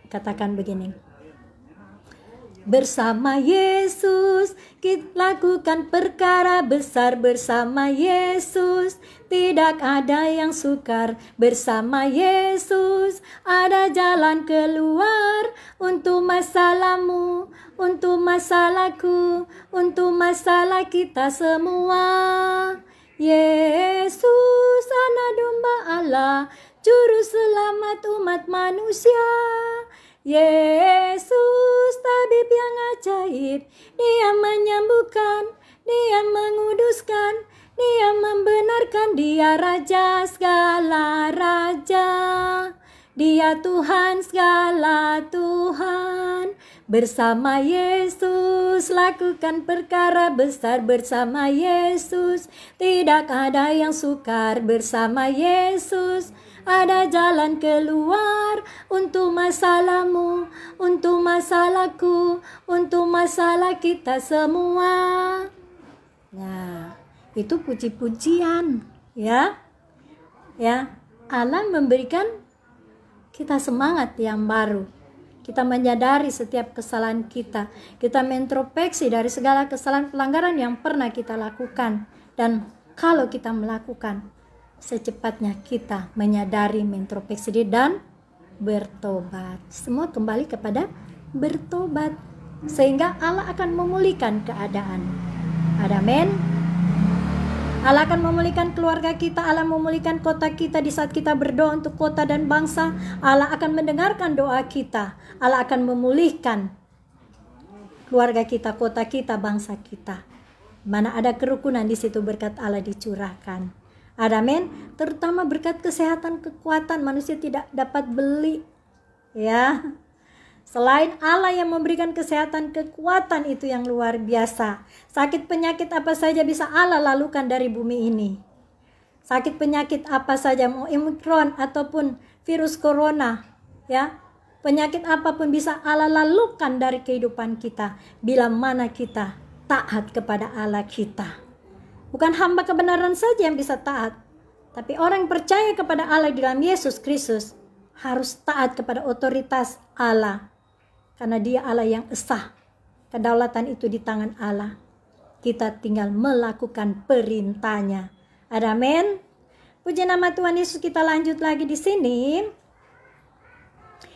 katakan begini: bersama Yesus kita lakukan perkara besar, bersama Yesus tidak ada yang sukar, bersama Yesus ada jalan keluar untuk masalahmu, untuk masalahku, untuk masalah kita semua. Yesus anak domba Allah, juru selamat umat manusia. Yesus tabib yang ajaib, dia menyembuhkan, dia menguduskan, dia membenarkan, dia raja segala raja, dia Tuhan segala Tuhan. Bersama Yesus lakukan perkara besar, bersama Yesus tidak ada yang sukar, bersama Yesus ada jalan keluar untuk masalahmu, untuk masalahku, untuk masalah kita semua. Nah, itu puji-pujian, ya. Ya, Allah memberikan kita semangat yang baru. Kita menyadari setiap kesalahan kita. Kita mengintrospeksi dari segala kesalahan pelanggaran yang pernah kita lakukan. Dan kalau kita melakukan, secepatnya kita menyadari, mengintrospeksi diri dan bertobat. Semua kembali kepada bertobat, sehingga Allah akan memulihkan keadaan. Amin. Allah akan memulihkan keluarga kita, Allah memulihkan kota kita. Di saat kita berdoa untuk kota dan bangsa, Allah akan mendengarkan doa kita. Allah akan memulihkan keluarga kita, kota kita, bangsa kita. Mana ada kerukunan, di situ berkat Allah dicurahkan. Amin. Terutama berkat kesehatan, kekuatan manusia tidak dapat beli, ya. Selain Allah yang memberikan kesehatan, kekuatan itu yang luar biasa. Sakit penyakit apa saja bisa Allah lalukan dari bumi ini. Sakit penyakit apa saja, mau Omikron ataupun virus corona, ya. Penyakit apapun bisa Allah lalukan dari kehidupan kita, bila mana kita taat kepada Allah kita. Bukan hamba kebenaran saja yang bisa taat, tapi orang yang percaya kepada Allah di dalam Yesus Kristus harus taat kepada otoritas Allah. Karena dia Allah yang esa. Kedaulatan itu di tangan Allah. Kita tinggal melakukan perintahnya. Amin. Puji nama Tuhan Yesus. Kita lanjut lagi di sini.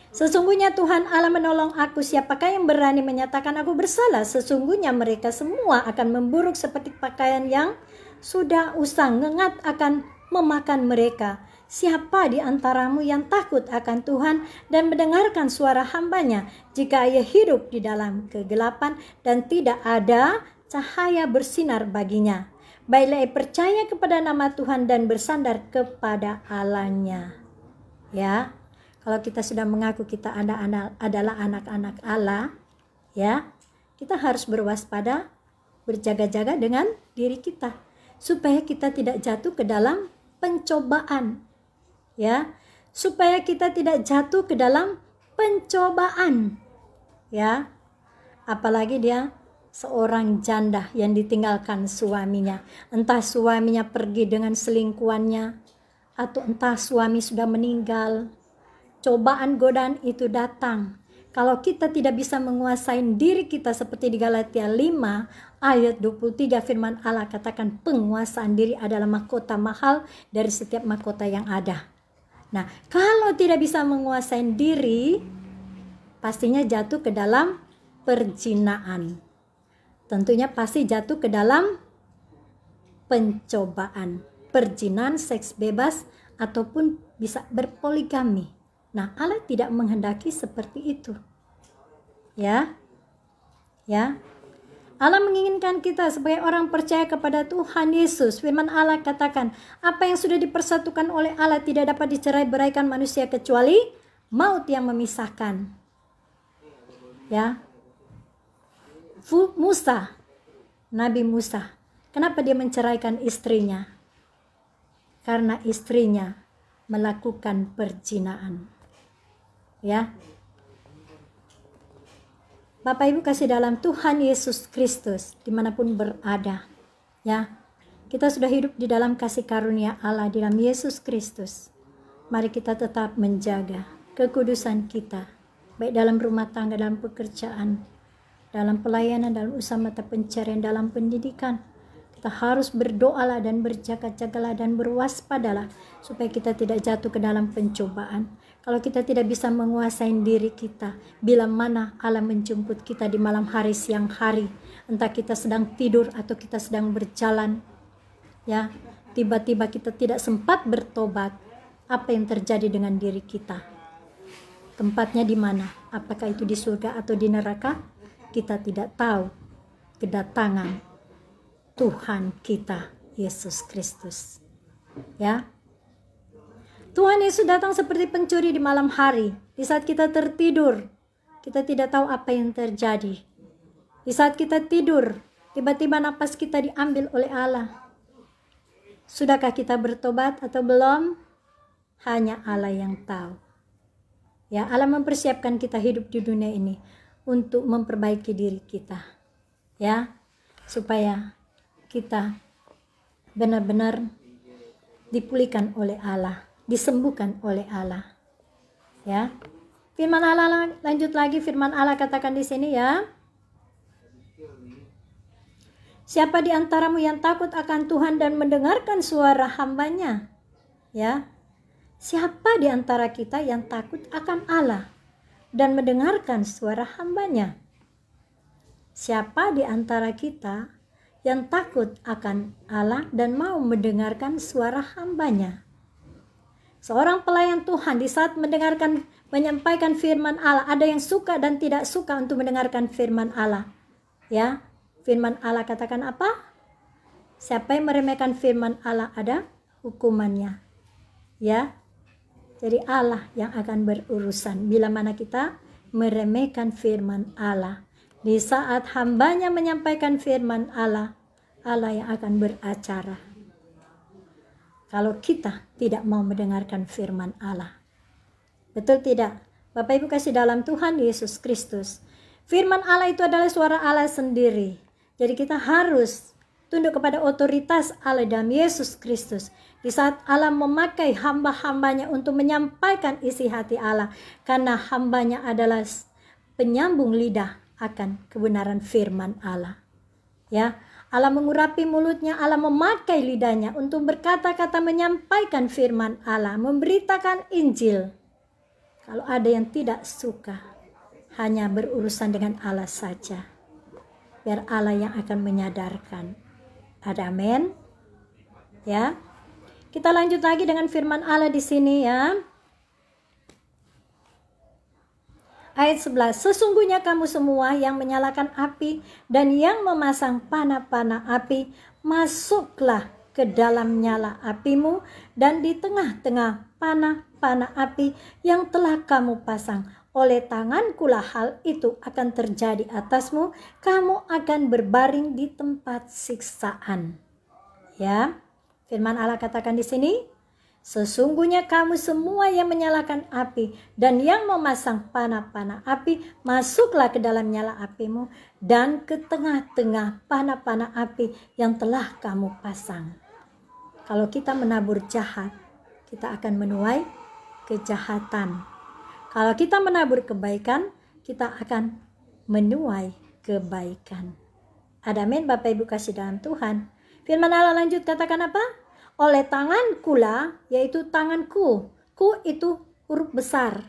Sesungguhnya Tuhan Allah menolong aku. Siapakah yang berani menyatakan aku bersalah? Sesungguhnya mereka semua akan memburuk seperti pakaian yang sudah usang. Ngengat akan memakan mereka. Siapa di antaramu yang takut akan Tuhan dan mendengarkan suara hambanya, jika ia hidup di dalam kegelapan dan tidak ada cahaya bersinar baginya? Baiklah ia percaya kepada nama Tuhan dan bersandar kepada Allah-Nya. Ya, kalau kita sudah mengaku kita adalah anak-anak Allah, ya, kita harus berwaspada, berjaga-jaga dengan diri kita, supaya kita tidak jatuh ke dalam pencobaan. Ya, supaya kita tidak jatuh ke dalam pencobaan, ya. Apalagi dia seorang janda yang ditinggalkan suaminya, entah suaminya pergi dengan selingkuhannya, atau entah suami sudah meninggal. Cobaan godaan itu datang. Kalau kita tidak bisa menguasai diri kita, seperti di Galatia 5 ayat 23 firman Allah katakan, penguasaan diri adalah mahkota mahal dari setiap mahkota yang ada. Nah, kalau tidak bisa menguasai diri, pastinya jatuh ke dalam perzinaan. Tentunya pasti jatuh ke dalam pencobaan, perzinaan, seks bebas, ataupun bisa berpoligami. Nah, Allah tidak menghendaki seperti itu. Ya. Allah menginginkan kita sebagai orang percaya kepada Tuhan Yesus. Firman Allah katakan, apa yang sudah dipersatukan oleh Allah tidak dapat dicerai-beraikan manusia kecuali maut yang memisahkan. Ya. Musa, Nabi Musa, kenapa dia menceraikan istrinya? Karena istrinya melakukan perzinahan. Ya. Bapak Ibu kasih dalam Tuhan Yesus Kristus dimanapun berada, ya, kita sudah hidup di dalam kasih karunia Allah di dalam Yesus Kristus. Mari kita tetap menjaga kekudusan kita, baik dalam rumah tangga, dalam pekerjaan, dalam pelayanan, dalam usaha mata pencarian, dalam pendidikan. Kita harus berdoalah dan berjaga-jagalah dan berwaspadalah supaya kita tidak jatuh ke dalam pencobaan. Kalau kita tidak bisa menguasai diri kita, bila mana Allah menjemput kita di malam hari, siang hari, entah kita sedang tidur atau kita sedang berjalan, ya, tiba-tiba kita tidak sempat bertobat, apa yang terjadi dengan diri kita? Tempatnya di mana? Apakah itu di surga atau di neraka? Kita tidak tahu. Kedatangan Tuhan kita Yesus Kristus, ya. Tuhan Yesus datang seperti pencuri di malam hari. Di saat kita tertidur, kita tidak tahu apa yang terjadi. Di saat kita tidur, tiba-tiba napas kita diambil oleh Allah. Sudahkah kita bertobat atau belum? Hanya Allah yang tahu. Ya, Allah mempersiapkan kita hidup di dunia ini untuk memperbaiki diri kita, ya, supaya kita benar-benar dipulihkan oleh Allah, disembuhkan oleh Allah, ya. Firman Allah lanjut lagi, firman Allah katakan di sini, ya. Siapa di antaramu yang takut akan Tuhan dan mendengarkan suara hamba-Nya? Ya. Siapa di antara kita yang takut akan Allah dan mendengarkan suara hamba-Nya? Siapa di antara kita yang takut akan Allah dan mau mendengarkan suara hamba-Nya? Seorang pelayan Tuhan di saat menyampaikan firman Allah, ada yang suka dan tidak suka untuk mendengarkan firman Allah. Ya, firman Allah katakan apa? Siapa yang meremehkan firman Allah ada hukumannya. Ya, jadi Allah yang akan berurusan bila mana kita meremehkan firman Allah. Di saat hamba-Nya menyampaikan firman Allah, Allah yang akan beracara. Kalau kita tidak mau mendengarkan firman Allah. Betul tidak? Bapak Ibu kasih dalam Tuhan Yesus Kristus. Firman Allah itu adalah suara Allah sendiri. Jadi kita harus tunduk kepada otoritas Allah dalam Yesus Kristus. Di saat Allah memakai hamba-hambanya untuk menyampaikan isi hati Allah. Karena hambanya adalah penyambung lidah akan kebenaran firman Allah. Ya, Allah mengurapi mulutnya, Allah memakai lidahnya untuk berkata-kata menyampaikan firman Allah, memberitakan Injil. Kalau ada yang tidak suka, hanya berurusan dengan Allah saja. Biar Allah yang akan menyadarkan. Ada amin? Ya. Kita lanjut lagi dengan firman Allah di sini, ya. Ayat 11, sesungguhnya kamu semua yang menyalakan api dan yang memasang panah-panah api, masuklah ke dalam nyala apimu, dan di tengah-tengah panah-panah api yang telah kamu pasang. Oleh tangankulah hal itu akan terjadi atasmu, kamu akan berbaring di tempat siksaan. Ya, firman Allah katakan di sini, sesungguhnya kamu semua yang menyalakan api dan yang memasang panah-panah api, masuklah ke dalam nyala apimu dan ke tengah-tengah panah-panah api yang telah kamu pasang. Kalau kita menabur jahat, kita akan menuai kejahatan. Kalau kita menabur kebaikan, kita akan menuai kebaikan. Ada amin Bapak Ibu kasih dalam Tuhan. Firman Allah lanjut katakan apa? Oleh tangankulah, yaitu tanganku. Ku itu huruf besar,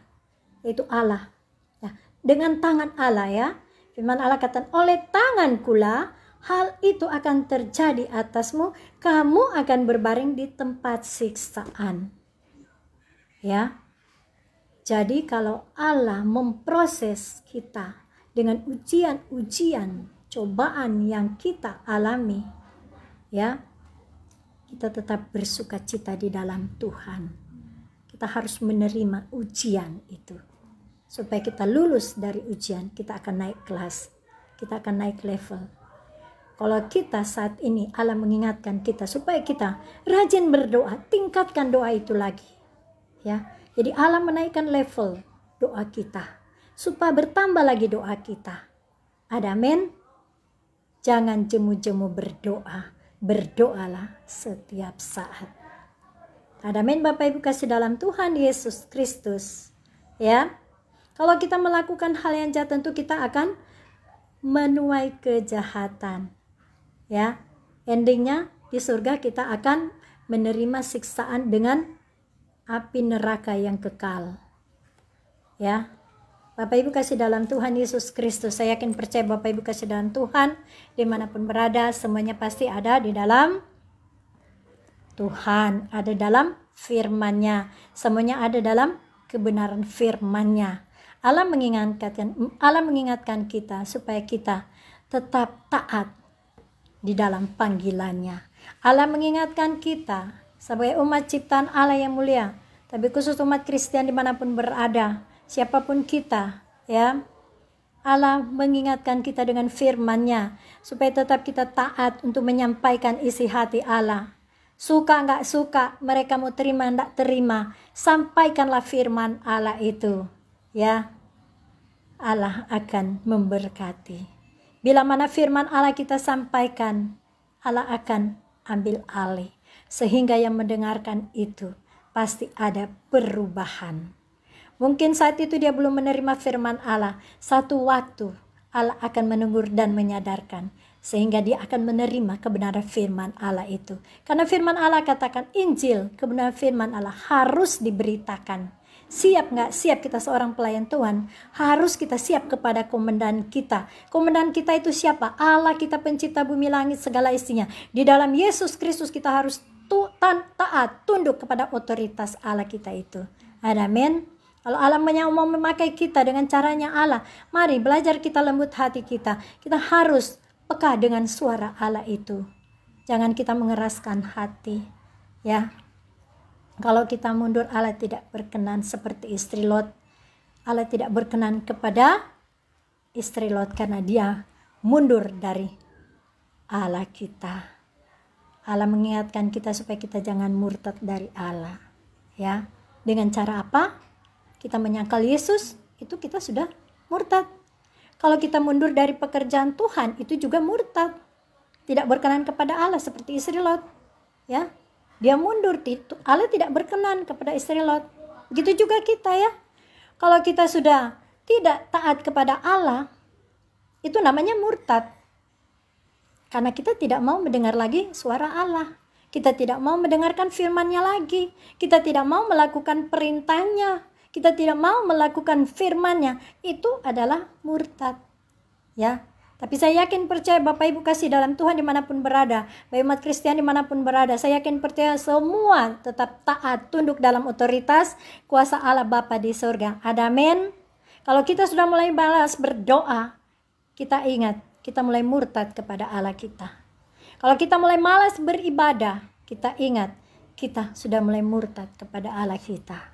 yaitu Allah. Ya, dengan tangan Allah, ya. Firman Allah kata, oleh tangankulah hal itu akan terjadi atasmu, kamu akan berbaring di tempat siksaan. Ya. Jadi kalau Allah memproses kita dengan ujian-ujian, cobaan yang kita alami, ya, kita tetap bersuka cita di dalam Tuhan. Kita harus menerima ujian itu. Supaya kita lulus dari ujian, kita akan naik kelas. Kita akan naik level. Kalau kita saat ini, Allah mengingatkan kita supaya kita rajin berdoa, tingkatkan doa itu lagi. Ya, jadi Allah menaikkan level doa kita. Supaya bertambah lagi doa kita. Ada amin? Jangan jemu-jemu berdoa. Berdoalah setiap saat. Ada amin Bapak Ibu kasih dalam Tuhan Yesus Kristus. Ya. Kalau kita melakukan hal yang jahat tentu kita akan menuai kejahatan. Ya. Endingnya di surga kita akan menerima siksaan dengan api neraka yang kekal. Ya. Bapak Ibu kasih dalam Tuhan Yesus Kristus. Saya yakin percaya Bapak Ibu kasih dalam Tuhan, dimanapun berada, semuanya pasti ada di dalam Tuhan, ada dalam firman-Nya. Semuanya ada dalam kebenaran firman-Nya. Allah mengingatkan kita supaya kita tetap taat di dalam panggilan-Nya. Allah mengingatkan kita sebagai umat ciptaan Allah yang mulia, tapi khusus umat Kristen dimanapun berada, siapapun kita, ya, Allah mengingatkan kita dengan firman-Nya supaya tetap kita taat untuk menyampaikan isi hati Allah. Suka nggak suka, mereka mau terima nggak terima, sampaikanlah firman Allah itu, ya. Allah akan memberkati. Bila mana firman Allah kita sampaikan, Allah akan ambil alih, sehingga yang mendengarkan itu pasti ada perubahan. Mungkin saat itu dia belum menerima firman Allah. Satu waktu Allah akan menegur dan menyadarkan, sehingga dia akan menerima kebenaran firman Allah itu. Karena firman Allah katakan Injil, kebenaran firman Allah harus diberitakan. Siap nggak siap kita seorang pelayan Tuhan, harus kita siap kepada komandan kita. Komandan kita itu siapa? Allah kita pencipta bumi langit segala isinya. Di dalam Yesus Kristus kita harus taat, tunduk kepada otoritas Allah kita itu. Amin. Kalau Allah mau memakai kita dengan caranya Allah, mari belajar kita lembut hati kita. Kita harus peka dengan suara Allah itu. Jangan kita mengeraskan hati, ya. Kalau kita mundur, Allah tidak berkenan seperti istri Lot. Allah tidak berkenan kepada istri Lot karena dia mundur dari Allah kita. Allah mengingatkan kita supaya kita jangan murtad dari Allah, ya. Dengan cara apa? Kita menyangkal Yesus, itu kita sudah murtad. Kalau kita mundur dari pekerjaan Tuhan, itu juga murtad. Tidak berkenan kepada Allah seperti istri Lot, ya. Dia mundur, Allah tidak berkenan kepada istri Lot. Begitu juga kita, ya. Kalau kita sudah tidak taat kepada Allah, itu namanya murtad. Karena kita tidak mau mendengar lagi suara Allah. Kita tidak mau mendengarkan firman-Nya lagi. Kita tidak mau melakukan perintahnya. Kita tidak mau melakukan firman-Nya. Itu adalah murtad, ya. Tapi saya yakin percaya Bapak Ibu kasih dalam Tuhan dimanapun berada, baik umat Kristen dimanapun berada, saya yakin percaya semua tetap taat, tunduk dalam otoritas kuasa Allah Bapa di surga. Amin. Kalau kita sudah mulai balas berdoa, kita ingat kita mulai murtad kepada Allah kita. Kalau kita mulai malas beribadah, kita ingat kita sudah mulai murtad kepada Allah kita.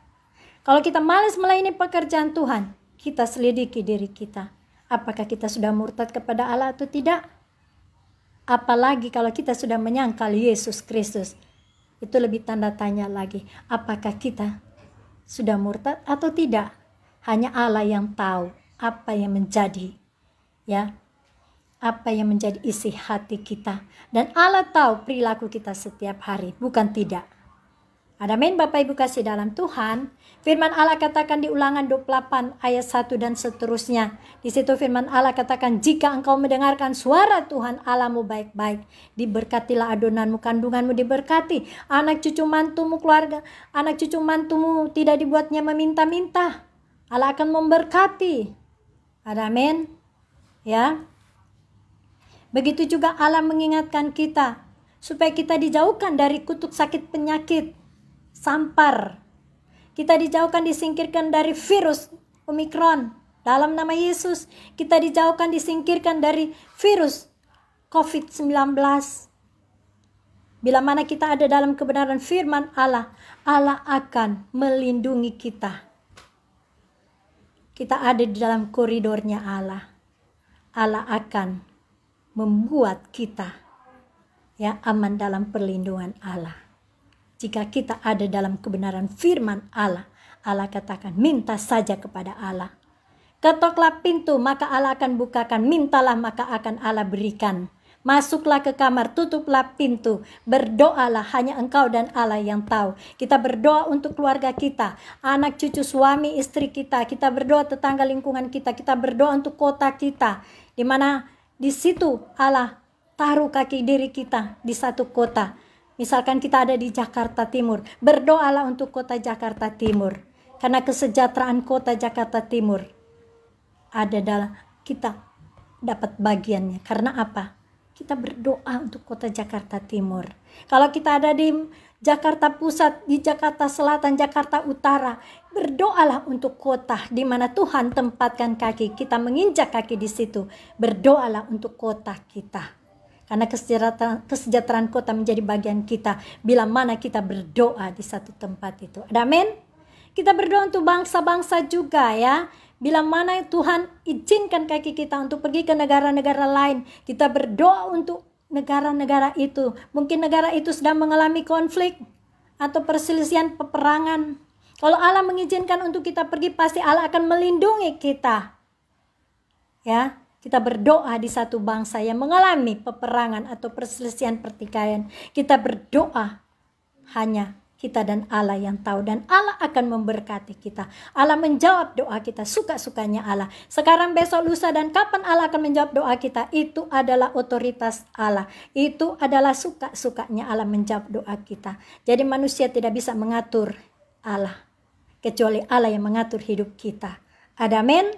Kalau kita malas melayani pekerjaan Tuhan, kita selidiki diri kita. Apakah kita sudah murtad kepada Allah atau tidak? Apalagi kalau kita sudah menyangkal Yesus Kristus. Itu lebih tanda tanya lagi. Apakah kita sudah murtad atau tidak? Hanya Allah yang tahu apa yang menjadi, ya, apa yang menjadi isi hati kita. Dan Allah tahu perilaku kita setiap hari, bukan tidak. Amin Bapak Ibu kasih dalam Tuhan. Firman Allah katakan di Ulangan 28 ayat 1 dan seterusnya. Di situ firman Allah katakan, jika engkau mendengarkan suara Tuhan Allahmu baik-baik, diberkatilah adonanmu, kandunganmu diberkati, anak cucu mantumu, keluarga, anak cucu mantumu tidak dibuatnya meminta-minta. Allah akan memberkati. Amin. Ya. Begitu juga Allah mengingatkan kita supaya kita dijauhkan dari kutuk sakit penyakit sampar. Kita dijauhkan, disingkirkan dari virus Omikron. Dalam nama Yesus, kita dijauhkan, disingkirkan dari virus COVID-19. Bila mana kita ada dalam kebenaran firman Allah, Allah akan melindungi kita. Kita ada di dalam koridornya Allah. Allah akan membuat kita, ya, aman dalam perlindungan Allah. Jika kita ada dalam kebenaran firman Allah, Allah katakan minta saja kepada Allah. Ketoklah pintu, maka Allah akan bukakan. Mintalah, maka akan Allah berikan. Masuklah ke kamar, tutuplah pintu. Berdoalah, hanya Engkau dan Allah yang tahu. Kita berdoa untuk keluarga kita, anak cucu, suami, istri kita. Kita berdoa tetangga lingkungan kita. Kita berdoa untuk kota kita, di mana di situ Allah taruh kaki diri kita di satu kota. Misalkan kita ada di Jakarta Timur, berdoalah untuk kota Jakarta Timur. Karena kesejahteraan kota Jakarta Timur ada dalam kita dapat bagiannya. Karena apa? Kita berdoa untuk kota Jakarta Timur. Kalau kita ada di Jakarta Pusat, di Jakarta Selatan, Jakarta Utara, berdoalah untuk kota di mana Tuhan tempatkan kaki. Kita menginjak kaki di situ. Berdoalah untuk kota kita. Karena kesejahteraan kota menjadi bagian kita bila mana kita berdoa di satu tempat itu. Amin. Kita berdoa untuk bangsa-bangsa juga ya. Bila mana Tuhan izinkan kaki kita untuk pergi ke negara-negara lain, kita berdoa untuk negara-negara itu. Mungkin negara itu sedang mengalami konflik atau perselisihan peperangan. Kalau Allah mengizinkan untuk kita pergi, pasti Allah akan melindungi kita. Ya, kita berdoa di satu bangsa yang mengalami peperangan atau perselisihan pertikaian. Kita berdoa, hanya kita dan Allah yang tahu, dan Allah akan memberkati kita. Allah menjawab doa kita, suka-sukanya Allah. Sekarang, besok, lusa, dan kapan Allah akan menjawab doa kita, itu adalah otoritas Allah. Itu adalah suka-sukanya Allah menjawab doa kita. Jadi manusia tidak bisa mengatur Allah, kecuali Allah yang mengatur hidup kita. Amin.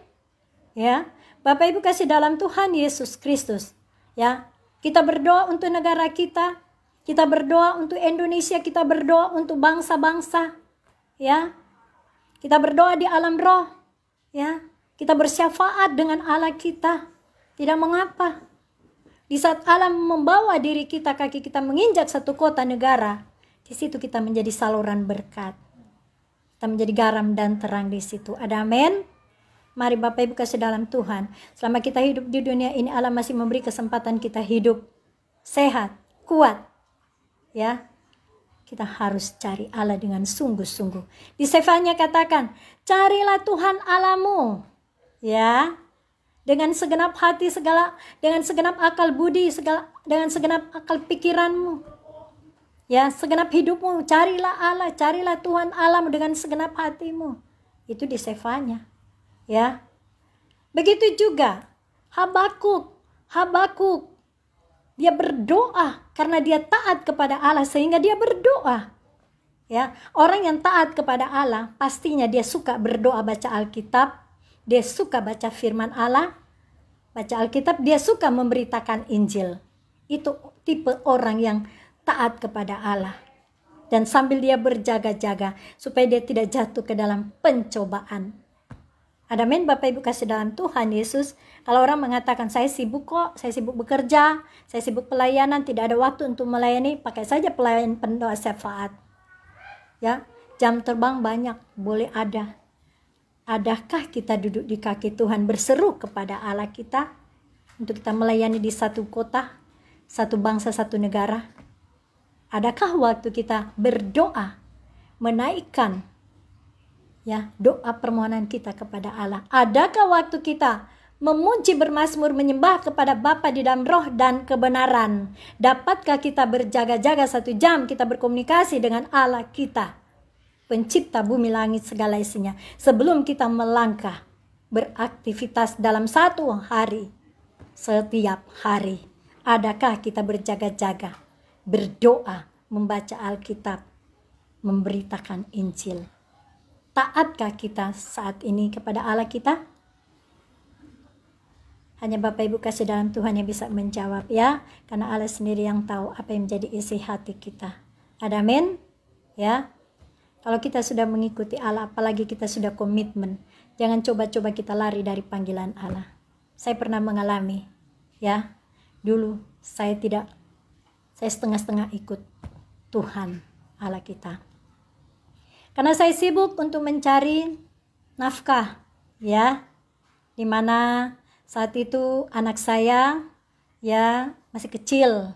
Ya, Bapak Ibu kasih dalam Tuhan Yesus Kristus. Ya, kita berdoa untuk negara kita. Kita berdoa untuk Indonesia, kita berdoa untuk bangsa-bangsa, ya. Kita berdoa di alam roh, ya. Kita bersyafaat dengan Allah kita. Tidak mengapa. Di saat Allah membawa diri kita, kaki kita menginjak satu kota negara, di situ kita menjadi saluran berkat. Kita menjadi garam dan terang di situ. Amin. Mari Bapak Ibu kasih dalam Tuhan. Selama kita hidup di dunia ini, Allah masih memberi kesempatan kita hidup sehat, kuat. Ya, kita harus cari Allah dengan sungguh-sungguh. Di Sefanya katakan, carilah Tuhan Allahmu, ya, dengan segenap hati, dengan segenap akal budi, dengan segenap akal pikiranmu, ya, segenap hidupmu. Carilah Allah, carilah Tuhan Allahmu dengan segenap hatimu. Itu di Sefanya, ya. Begitu juga Habakuk. Dia berdoa karena dia taat kepada Allah, sehingga dia berdoa. Ya, orang yang taat kepada Allah pastinya dia suka berdoa, baca Alkitab, dia suka baca firman Allah, baca Alkitab, dia suka memberitakan Injil. Itu tipe orang yang taat kepada Allah. Dan sambil dia berjaga-jaga supaya dia tidak jatuh ke dalam pencobaan. Amin, Bapak Ibu kasih dalam Tuhan Yesus. Kalau orang mengatakan, saya sibuk kok, saya sibuk bekerja, saya sibuk pelayanan, tidak ada waktu untuk melayani, pakai saja pelayan pendoa syafaat. Ya, jam terbang banyak, boleh ada. Adakah kita duduk di kaki Tuhan berseru kepada Allah kita untuk kita melayani di satu kota, satu bangsa, satu negara? Adakah waktu kita berdoa, menaikkan ya doa permohonan kita kepada Allah? Adakah waktu kita memuji, bermazmur, menyembah kepada Bapa di dalam roh dan kebenaran? Dapatkah kita berjaga-jaga 1 jam kita berkomunikasi dengan Allah kita, pencipta bumi langit segala isinya, sebelum kita melangkah beraktivitas dalam satu hari, setiap hari? Adakah kita berjaga-jaga, berdoa, membaca Alkitab, memberitakan Injil? Taatkah kita saat ini kepada Allah kita? Hanya Bapak Ibu kasih dalam Tuhan yang bisa menjawab, ya. Karena Allah sendiri yang tahu apa yang menjadi isi hati kita. Amin. Ya. Kalau kita sudah mengikuti Allah, apalagi kita sudah komitmen, jangan coba-coba kita lari dari panggilan Allah. Saya pernah mengalami, ya. Dulu saya setengah-setengah ikut Tuhan Allah kita. Karena saya sibuk untuk mencari nafkah, ya. Dimana saat itu anak saya, ya, masih kecil.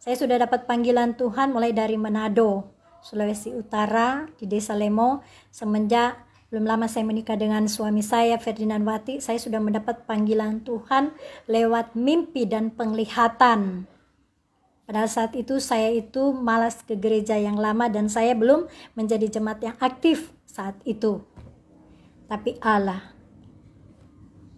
Saya sudah dapat panggilan Tuhan mulai dari Manado, Sulawesi Utara, di Desa Lemo, semenjak Belum lama saya menikah dengan suami saya, Ferdinand Wati. Saya sudah mendapat panggilan Tuhan lewat mimpi dan penglihatan. Pada saat itu saya itu malas ke gereja yang lama dan saya belum menjadi jemaat yang aktif saat itu. Tapi Allah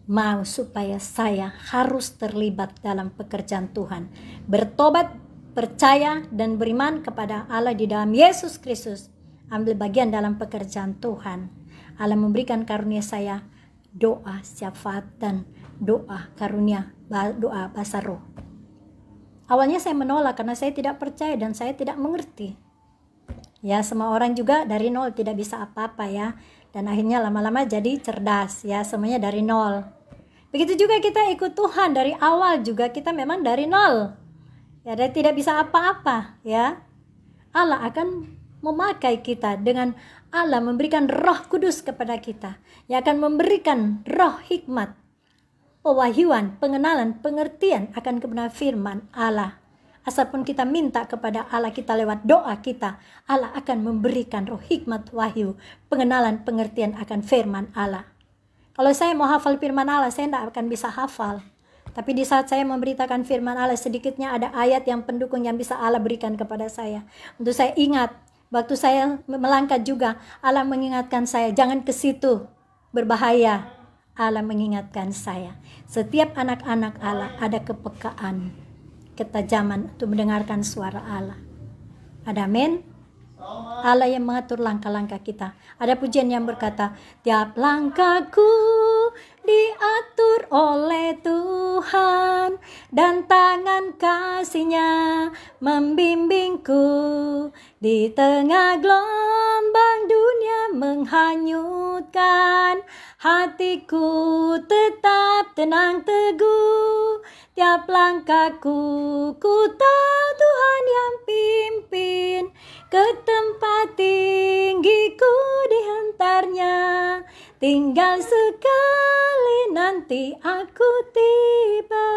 mau supaya saya harus terlibat dalam pekerjaan Tuhan. Bertobat, percaya, dan beriman kepada Allah di dalam Yesus Kristus. Ambil bagian dalam pekerjaan Tuhan. Allah memberikan karunia saya doa syafaat dan doa karunia, doa bahasa roh. Awalnya saya menolak karena saya tidak percaya dan saya tidak mengerti. Ya, semua orang juga dari nol tidak bisa apa-apa ya. Dan akhirnya lama-lama jadi cerdas ya, semuanya dari nol. Begitu juga kita ikut Tuhan dari awal juga kita memang dari nol. Ya, dan tidak bisa apa-apa ya. Allah akan memakai kita dengan Allah memberikan Roh Kudus kepada kita. Yang akan memberikan roh hikmat, pewahyuan, pengenalan, pengertian akan kebenaran firman Allah. Asalpun kita minta kepada Allah kita lewat doa kita, Allah akan memberikan roh hikmat, wahyu, pengenalan, pengertian akan firman Allah. Kalau saya mau hafal firman Allah, saya tidak akan bisa hafal. Tapi di saat saya memberitakan firman Allah, sedikitnya ada ayat yang pendukung yang bisa Allah berikan kepada saya. Untuk saya ingat, waktu saya melangkah juga, Allah mengingatkan saya, jangan ke situ, berbahaya. Allah mengingatkan saya, setiap anak-anak Allah ada kepekaan, ketajaman untuk mendengarkan suara Allah. Ada amin. Allah yang mengatur langkah-langkah kita. Ada pujian yang berkata, tiap langkahku diatur oleh Tuhan dan tangan kasih-Nya membimbingku di tengah gelombang dunia menghanyutkan. Hatiku tetap tenang teguh, tiap langkahku ku tahu Tuhan yang pimpin, ke tempat tinggiku dihantarnya, tinggal sekali nanti aku tiba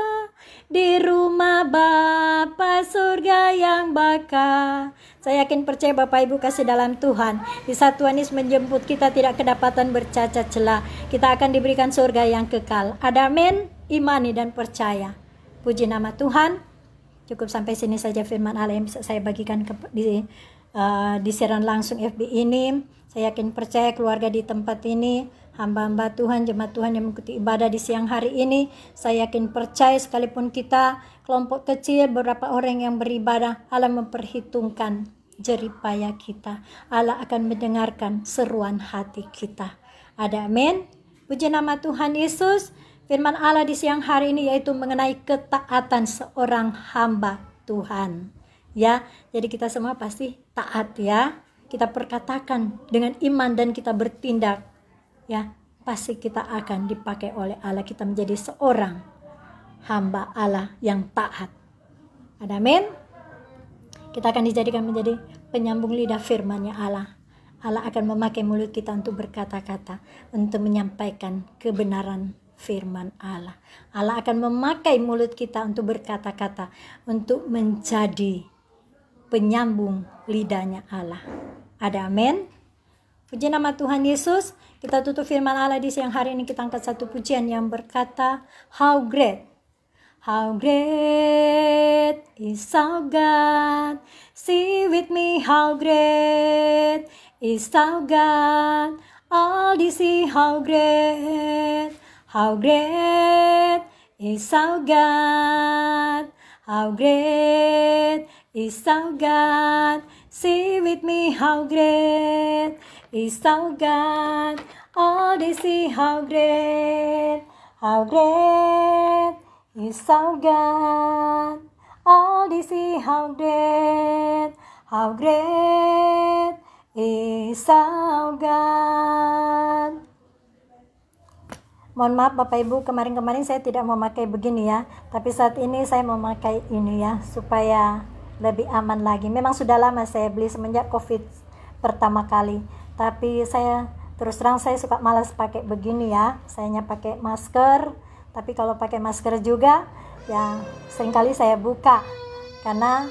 di rumah Bapa surga yang bakal. Saya yakin percaya Bapak Ibu kasih dalam Tuhan, di saat Tuhan Yesus menjemput kita tidak kedapatan bercacat celah, kita akan diberikan surga yang kekal. Ada amin, imani dan percaya. Puji nama Tuhan. Cukup sampai sini saja firman Allah yang bisa saya bagikan di siaran langsung FB ini. Saya yakin percaya keluarga di tempat ini, hamba-hamba Tuhan, jemaat Tuhan yang mengikuti ibadah di siang hari ini, saya yakin percaya sekalipun kita kelompok kecil, beberapa orang yang beribadah, Allah memperhitungkan jeripaya kita. Allah akan mendengarkan seruan hati kita. Ada amin. Puji nama Tuhan Yesus. Firman Allah di siang hari ini yaitu mengenai ketaatan seorang hamba Tuhan. Ya, jadi kita semua pasti taat ya. Kita perkatakan dengan iman dan kita bertindak. Ya, pasti kita akan dipakai oleh Allah. Kita menjadi seorang hamba Allah yang taat. Ada amin. Kita akan dijadikan menjadi penyambung lidah firman-Nya Allah. Allah akan memakai mulut kita untuk berkata-kata, untuk menyampaikan kebenaran firman Allah. Allah akan memakai mulut kita untuk berkata-kata, untuk menjadi penyambung lidahnya Allah. Ada amin. Puji nama Tuhan Yesus. Kita tutup firman Allah di siang hari ini. Kita angkat satu pujian yang berkata, how great is our God. See with me how great is our God. All this see how great is our God. How great is our God. See with me how great is our God. All they see how great is our God. All they see how great is our God. Mohon maaf Bapak Ibu, kemarin-kemarin saya tidak memakai begini ya, tapi saat ini saya memakai ini ya, supaya lebih aman lagi. Memang sudah lama saya beli semenjak COVID pertama kali, tapi saya terus terang saya suka malas pakai begini ya. Sayanya pakai masker, tapi kalau pakai masker juga ya seringkali saya buka karena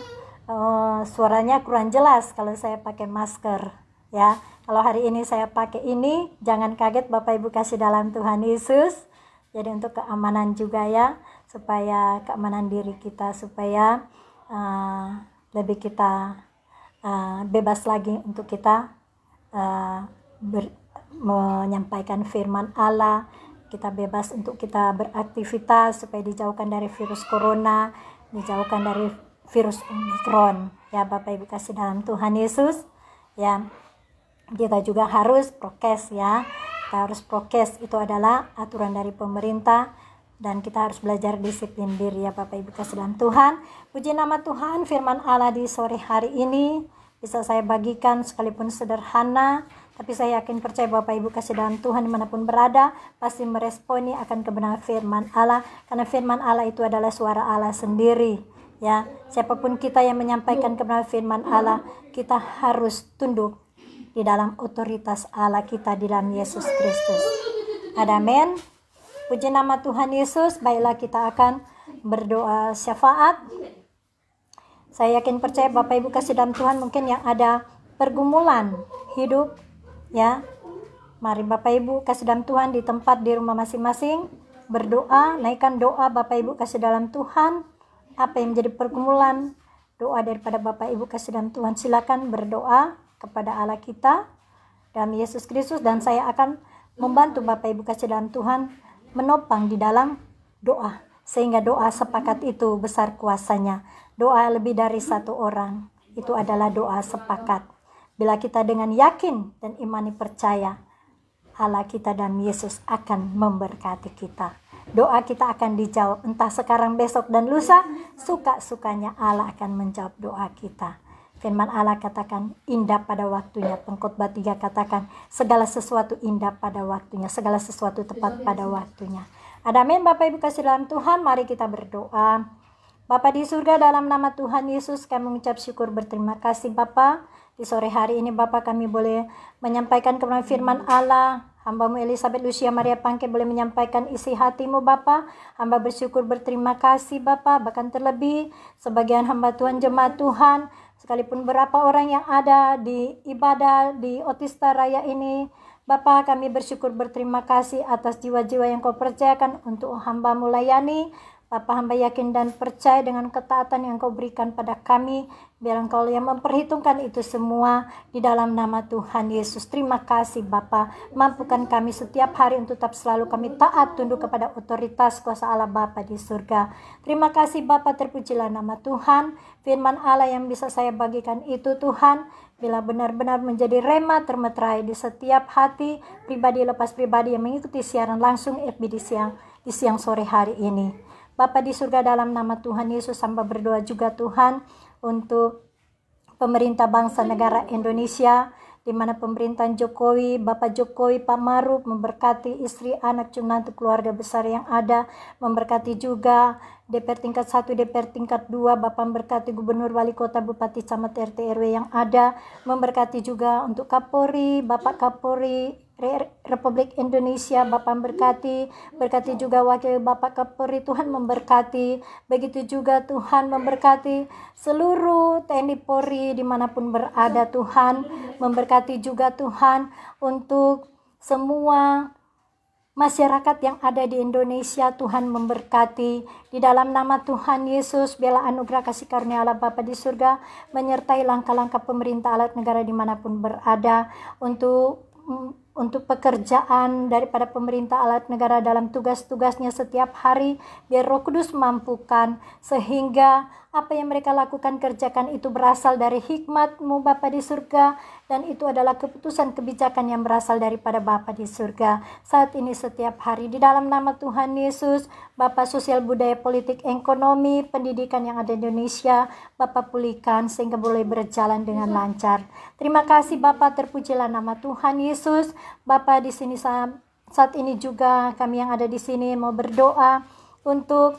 suaranya kurang jelas kalau saya pakai masker ya. Kalau hari ini saya pakai ini, jangan kaget Bapak Ibu kasih dalam Tuhan Yesus. Jadi untuk keamanan juga ya, supaya keamanan diri kita, supaya lebih kita bebas lagi untuk kita menyampaikan firman Allah. Kita bebas untuk kita beraktivitas supaya dijauhkan dari virus corona, dijauhkan dari virus Omikron. Ya Bapak Ibu kasih dalam Tuhan Yesus. Ya, kita juga harus prokes ya. Kita harus prokes, itu adalah aturan dari pemerintah, dan kita harus belajar disiplin diri ya Bapak Ibu kasih dalam Tuhan. Puji nama Tuhan, firman Allah di sore hari ini bisa saya bagikan sekalipun sederhana, tapi saya yakin percaya Bapak Ibu kasih dalam Tuhan dimanapun berada pasti meresponi akan kebenaran firman Allah, karena firman Allah itu adalah suara Allah sendiri ya. Siapapun kita yang menyampaikan kebenaran firman Allah, kita harus tunduk di dalam otoritas Allah kita di dalam Yesus Kristus. Amin. Puji nama Tuhan Yesus. Baiklah, kita akan berdoa syafaat. Saya yakin percaya Bapak Ibu kasih dalam Tuhan mungkin yang ada pergumulan hidup ya. Mari Bapak Ibu kasih dalam Tuhan di tempat di rumah masing-masing berdoa, naikkan doa Bapak Ibu kasih dalam Tuhan. Apa yang menjadi pergumulan, doa daripada Bapak Ibu kasih dalam Tuhan, silakan berdoa kepada Allah kita dalam Yesus Kristus, dan saya akan membantu Bapak Ibu kasih dalam Tuhan menopang di dalam doa, sehingga doa sepakat itu besar kuasanya. Doa lebih dari satu orang, itu adalah doa sepakat. Bila kita dengan yakin dan imani percaya, Allah kita dan Yesus akan memberkati kita. Doa kita akan dijawab, entah sekarang, besok, dan lusa. Suka-sukanya Allah akan menjawab doa kita. Firman Allah katakan indah pada waktunya. Pengkhotbah 3 katakan segala sesuatu indah pada waktunya, segala sesuatu tepat pada waktunya. Amin Bapak Ibu kasih dalam Tuhan, mari kita berdoa. Bapa di surga, dalam nama Tuhan Yesus kami mengucap syukur berterima kasih Bapa. Di sore hari ini Bapa kami boleh menyampaikan kebenaran firman Allah. Hamba-Mu Elizabeth Lucia Maria Pangke boleh menyampaikan isi hati-Mu Bapa. Hamba bersyukur berterima kasih Bapa. Bahkan terlebih sebagian hamba Tuhan, jemaat Tuhan, sekalipun berapa orang yang ada di ibadah di Otista Raya ini, Bapa kami bersyukur berterima kasih atas jiwa-jiwa yang Kau percayakan untuk hamba-Mu layani. Bapa, hamba yakin dan percaya dengan ketaatan yang Kau berikan pada kami, biar Engkau yang memperhitungkan itu semua di dalam nama Tuhan Yesus. Terima kasih Bapa, mampukan kami setiap hari untuk tetap selalu kami taat tunduk kepada otoritas kuasa Allah Bapa di surga. Terima kasih Bapa, terpujilah nama Tuhan. Firman Allah yang bisa saya bagikan itu Tuhan, bila benar-benar menjadi rema termeterai di setiap hati pribadi lepas pribadi yang mengikuti siaran langsung FB di siang sore hari ini. Bapa di surga, dalam nama Tuhan Yesus hamba berdoa juga Tuhan untuk pemerintah bangsa negara Indonesia, di mana pemerintahan Jokowi, Bapak Jokowi, Pak Maruf memberkati istri, anak, menantu, keluarga besar yang ada, memberkati juga DPR tingkat 1, DPR tingkat 2, Bapak memberkati Gubernur, Wali Kota, Bupati, Camat, RT, RW yang ada, memberkati juga untuk Kapolri, Bapak Kapolri Republik Indonesia, Bapak memberkati, berkati juga Wakil Bapak Kapolri, Tuhan memberkati, begitu juga Tuhan memberkati seluruh TNI Polri dimanapun berada Tuhan, memberkati juga Tuhan untuk semua masyarakat yang ada di Indonesia. Tuhan memberkati di dalam nama Tuhan Yesus. Biarlah anugerah kasih karunia Allah Bapa di surga menyertai langkah-langkah pemerintah alat negara dimanapun berada, untuk pekerjaan daripada pemerintah alat negara dalam tugas-tugasnya setiap hari. Biar Roh Kudus mampukan sehingga apa yang mereka lakukan, kerjakan itu berasal dari hikmat-Mu Bapa di surga, dan itu adalah keputusan kebijakan yang berasal daripada Bapa di surga saat ini setiap hari. Di dalam nama Tuhan Yesus, Bapa sosial, budaya, politik, ekonomi, pendidikan yang ada di Indonesia, Bapa pulihkan sehingga boleh berjalan dengan lancar. Terima kasih Bapa, terpujilah nama Tuhan Yesus. Bapa di sini saat ini juga kami yang ada di sini mau berdoa untuk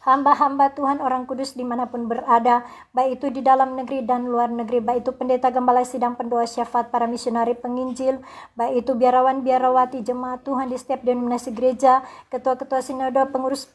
hamba-hamba Tuhan orang kudus dimanapun berada, baik itu di dalam negeri dan luar negeri, baik itu pendeta, gembala, sidang, pendoa, syafaat, para misionari, penginjil, baik itu biarawan, biarawati, jemaat Tuhan di setiap denominasi gereja, ketua-ketua sinode, pengurus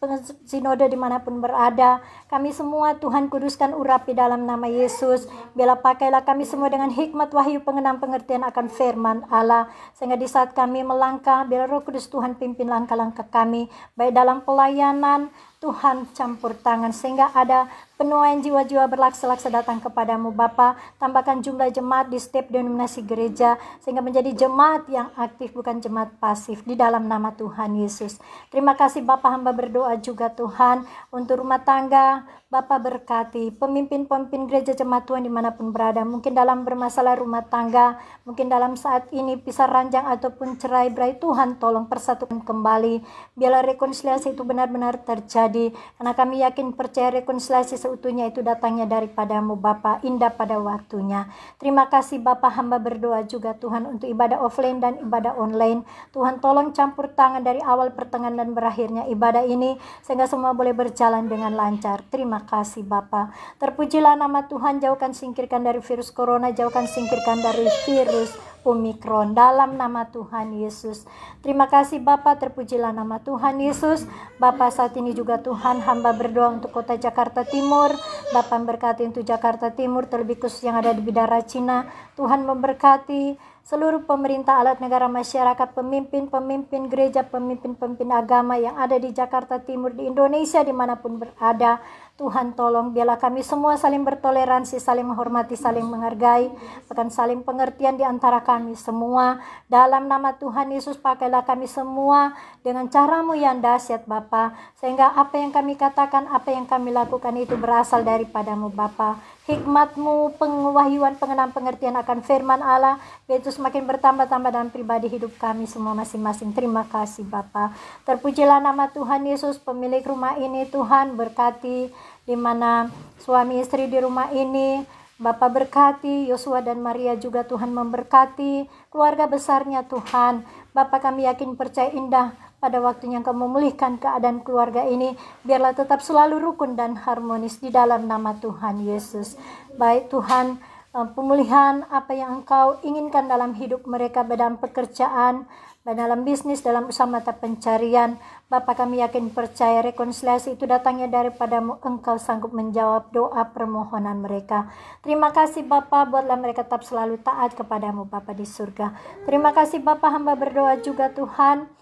sinode dimanapun berada, kami semua Tuhan kuduskan, urapi dalam nama Yesus. Biarlah pakailah kami semua dengan hikmat, wahyu, pengenal, pengertian akan firman Allah, sehingga di saat kami melangkah, biar Roh Kudus Tuhan pimpin langkah-langkah kami, baik dalam pelayanan, Tuhan campur tangan sehingga ada penuaian jiwa-jiwa berlaksa-laksa datang kepadamu Bapa. Tambahkan jumlah jemaat di setiap denominasi gereja sehingga menjadi jemaat yang aktif, bukan jemaat pasif, di dalam nama Tuhan Yesus. Terima kasih Bapa, hamba berdoa juga Tuhan untuk rumah tangga. Bapa berkati pemimpin-pemimpin gereja jemaat Tuhan dimanapun berada, mungkin dalam bermasalah rumah tangga, mungkin dalam saat ini pisah ranjang ataupun cerai berai, Tuhan tolong persatukan kembali. Biarlah rekonsiliasi itu benar-benar terjadi, karena kami yakin percaya rekonsiliasi seutuhnya itu datangnya daripadamu Bapa, indah pada waktunya. Terima kasih Bapa, hamba berdoa juga Tuhan untuk ibadah offline dan ibadah online. Tuhan tolong campur tangan dari awal, pertengahan dan berakhirnya ibadah ini sehingga semua boleh berjalan dengan lancar. Terima kasih Bapa. Terpujilah nama Tuhan. Jauhkan, singkirkan dari virus corona, jauhkan, singkirkan dari virus Omikron dalam nama Tuhan Yesus. Terima kasih Bapa, terpujilah nama Tuhan Yesus. Bapa, saat ini juga Tuhan hamba berdoa untuk kota Jakarta Timur. Bapa memberkati untuk Jakarta Timur, terlebih khusus yang ada di Bidara Cina. Tuhan memberkati seluruh pemerintah, alat negara, masyarakat, pemimpin-pemimpin gereja, pemimpin-pemimpin agama yang ada di Jakarta Timur, di Indonesia dimanapun berada. Tuhan tolong biarlah kami semua saling bertoleransi, saling menghormati, saling menghargai, bahkan saling pengertian di antara kami semua. Dalam nama Tuhan Yesus, pakailah kami semua dengan caramu yang dahsyat Bapa, sehingga apa yang kami katakan, apa yang kami lakukan itu berasal daripadamu Bapa. Hikmatmu, pengawahyuan, pengenalan, pengertian akan firman Allah, yaitu semakin bertambah-tambah dalam pribadi hidup kami semua masing-masing. Terima kasih Bapa. Terpujilah nama Tuhan Yesus. Pemilik rumah ini Tuhan berkati, di mana suami istri di rumah ini, Bapa berkati Yosua dan Maria juga Tuhan memberkati keluarga besarnya Tuhan. Bapa, kami yakin percaya indah pada waktunya Engkau memulihkan keadaan keluarga ini, biarlah tetap selalu rukun dan harmonis di dalam nama Tuhan Yesus. Baik Tuhan, pemulihan apa yang Engkau inginkan dalam hidup mereka, dalam pekerjaan, dalam bisnis, dalam usaha mata pencarian. Bapa, kami yakin percaya rekonsiliasi itu datangnya daripadamu. Engkau sanggup menjawab doa permohonan mereka. Terima kasih Bapa, buatlah mereka tetap selalu taat kepadamu Bapa di surga. Terima kasih Bapa, hamba berdoa juga Tuhan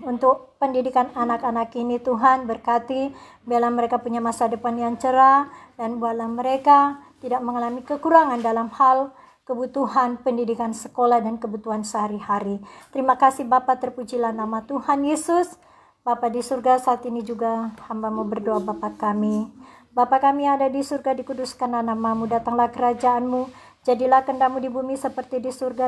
untuk pendidikan anak-anak ini. Tuhan berkati, biarlah mereka punya masa depan yang cerah, dan buatlah mereka tidak mengalami kekurangan dalam hal kebutuhan pendidikan sekolah dan kebutuhan sehari-hari. Terima kasih Bapa, terpujilah nama Tuhan Yesus. Bapa di surga, saat ini juga hamba mau berdoa Bapa kami. Bapa kami ada di surga, dikuduskanlah namamu, datanglah kerajaanmu, jadilah kehendakmu di bumi seperti di surga.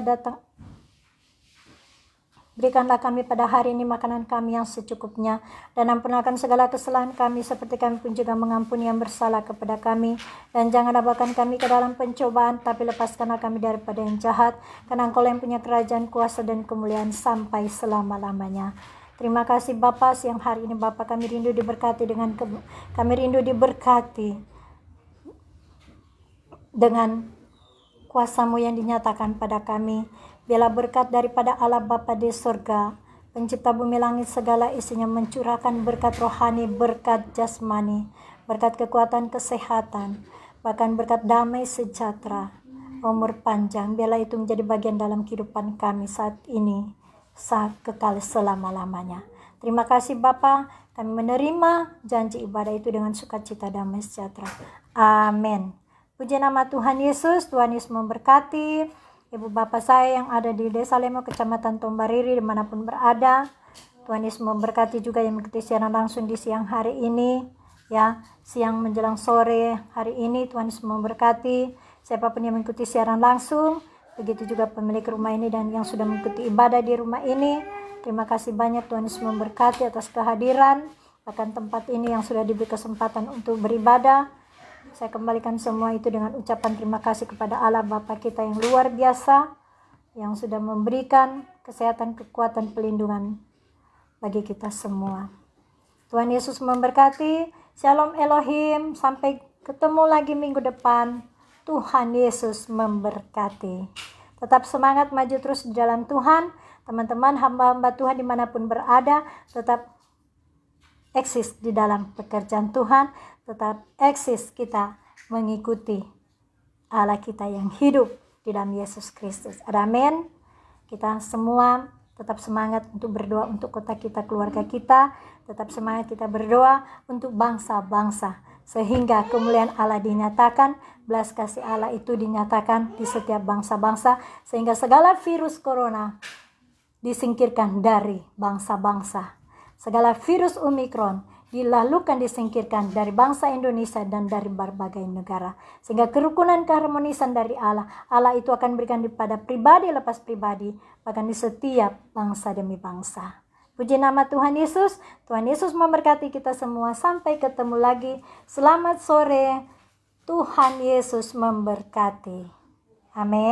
Berikanlah kami pada hari ini makanan kami yang secukupnya, dan ampunkan segala kesalahan kami seperti kami pun juga mengampuni yang bersalah kepada kami. Dan jangan bawakan kami ke dalam pencobaan, tapi lepaskanlah kami daripada yang jahat, karena Engkau yang punya kerajaan, kuasa dan kemuliaan sampai selama-lamanya. Terima kasih Bapa, siang hari ini Bapa kami rindu diberkati dengan kuasa-Mu yang dinyatakan pada kami. Biarlah berkat daripada Allah Bapa di surga, pencipta bumi langit segala isinya, mencurahkan berkat rohani, berkat jasmani, berkat kekuatan, kesehatan, bahkan berkat damai sejahtera, umur panjang. Biarlah itu menjadi bagian dalam kehidupan kami saat ini, saat kekal selama-lamanya. Terima kasih Bapa, kami menerima janji ibadah itu dengan sukacita, damai sejahtera. Amin. Puji nama Tuhan Yesus. Tuhan Yesus memberkati Ibu Bapak saya yang ada di Desa Lemo, Kecamatan Tombariri, dimanapun berada. Tuhan Yesus memberkati juga yang mengikuti siaran langsung di siang hari ini, ya, siang menjelang sore hari ini. Tuhan Yesus memberkati siapapun yang mengikuti siaran langsung, begitu juga pemilik rumah ini dan yang sudah mengikuti ibadah di rumah ini. Terima kasih banyak, Tuhan Yesus memberkati atas kehadiran, bahkan tempat ini yang sudah diberi kesempatan untuk beribadah. Saya kembalikan semua itu dengan ucapan terima kasih kepada Allah Bapa kita yang luar biasa, yang sudah memberikan kesehatan, kekuatan, pelindungan bagi kita semua. Tuhan Yesus memberkati. Shalom Elohim, sampai ketemu lagi minggu depan. Tuhan Yesus memberkati. Tetap semangat maju terus di dalam Tuhan. Teman-teman hamba-hamba Tuhan dimanapun berada, tetap eksis di dalam pekerjaan Tuhan. Tetap eksis kita mengikuti Allah kita yang hidup di dalam Yesus Kristus. Amin. Kita semua tetap semangat untuk berdoa untuk kota kita, keluarga kita. Tetap semangat kita berdoa untuk bangsa-bangsa, sehingga kemuliaan Allah dinyatakan, belas kasih Allah itu dinyatakan di setiap bangsa-bangsa, sehingga segala virus corona disingkirkan dari bangsa-bangsa. Segala virus Omikron dilalukan, disingkirkan dari bangsa Indonesia dan dari berbagai negara. Sehingga kerukunan, keharmonisan dari Allah itu akan berikan kepada pribadi lepas pribadi, bahkan di setiap bangsa demi bangsa. Puji nama Tuhan Yesus. Tuhan Yesus memberkati kita semua. Sampai ketemu lagi. Selamat sore. Tuhan Yesus memberkati. Amin.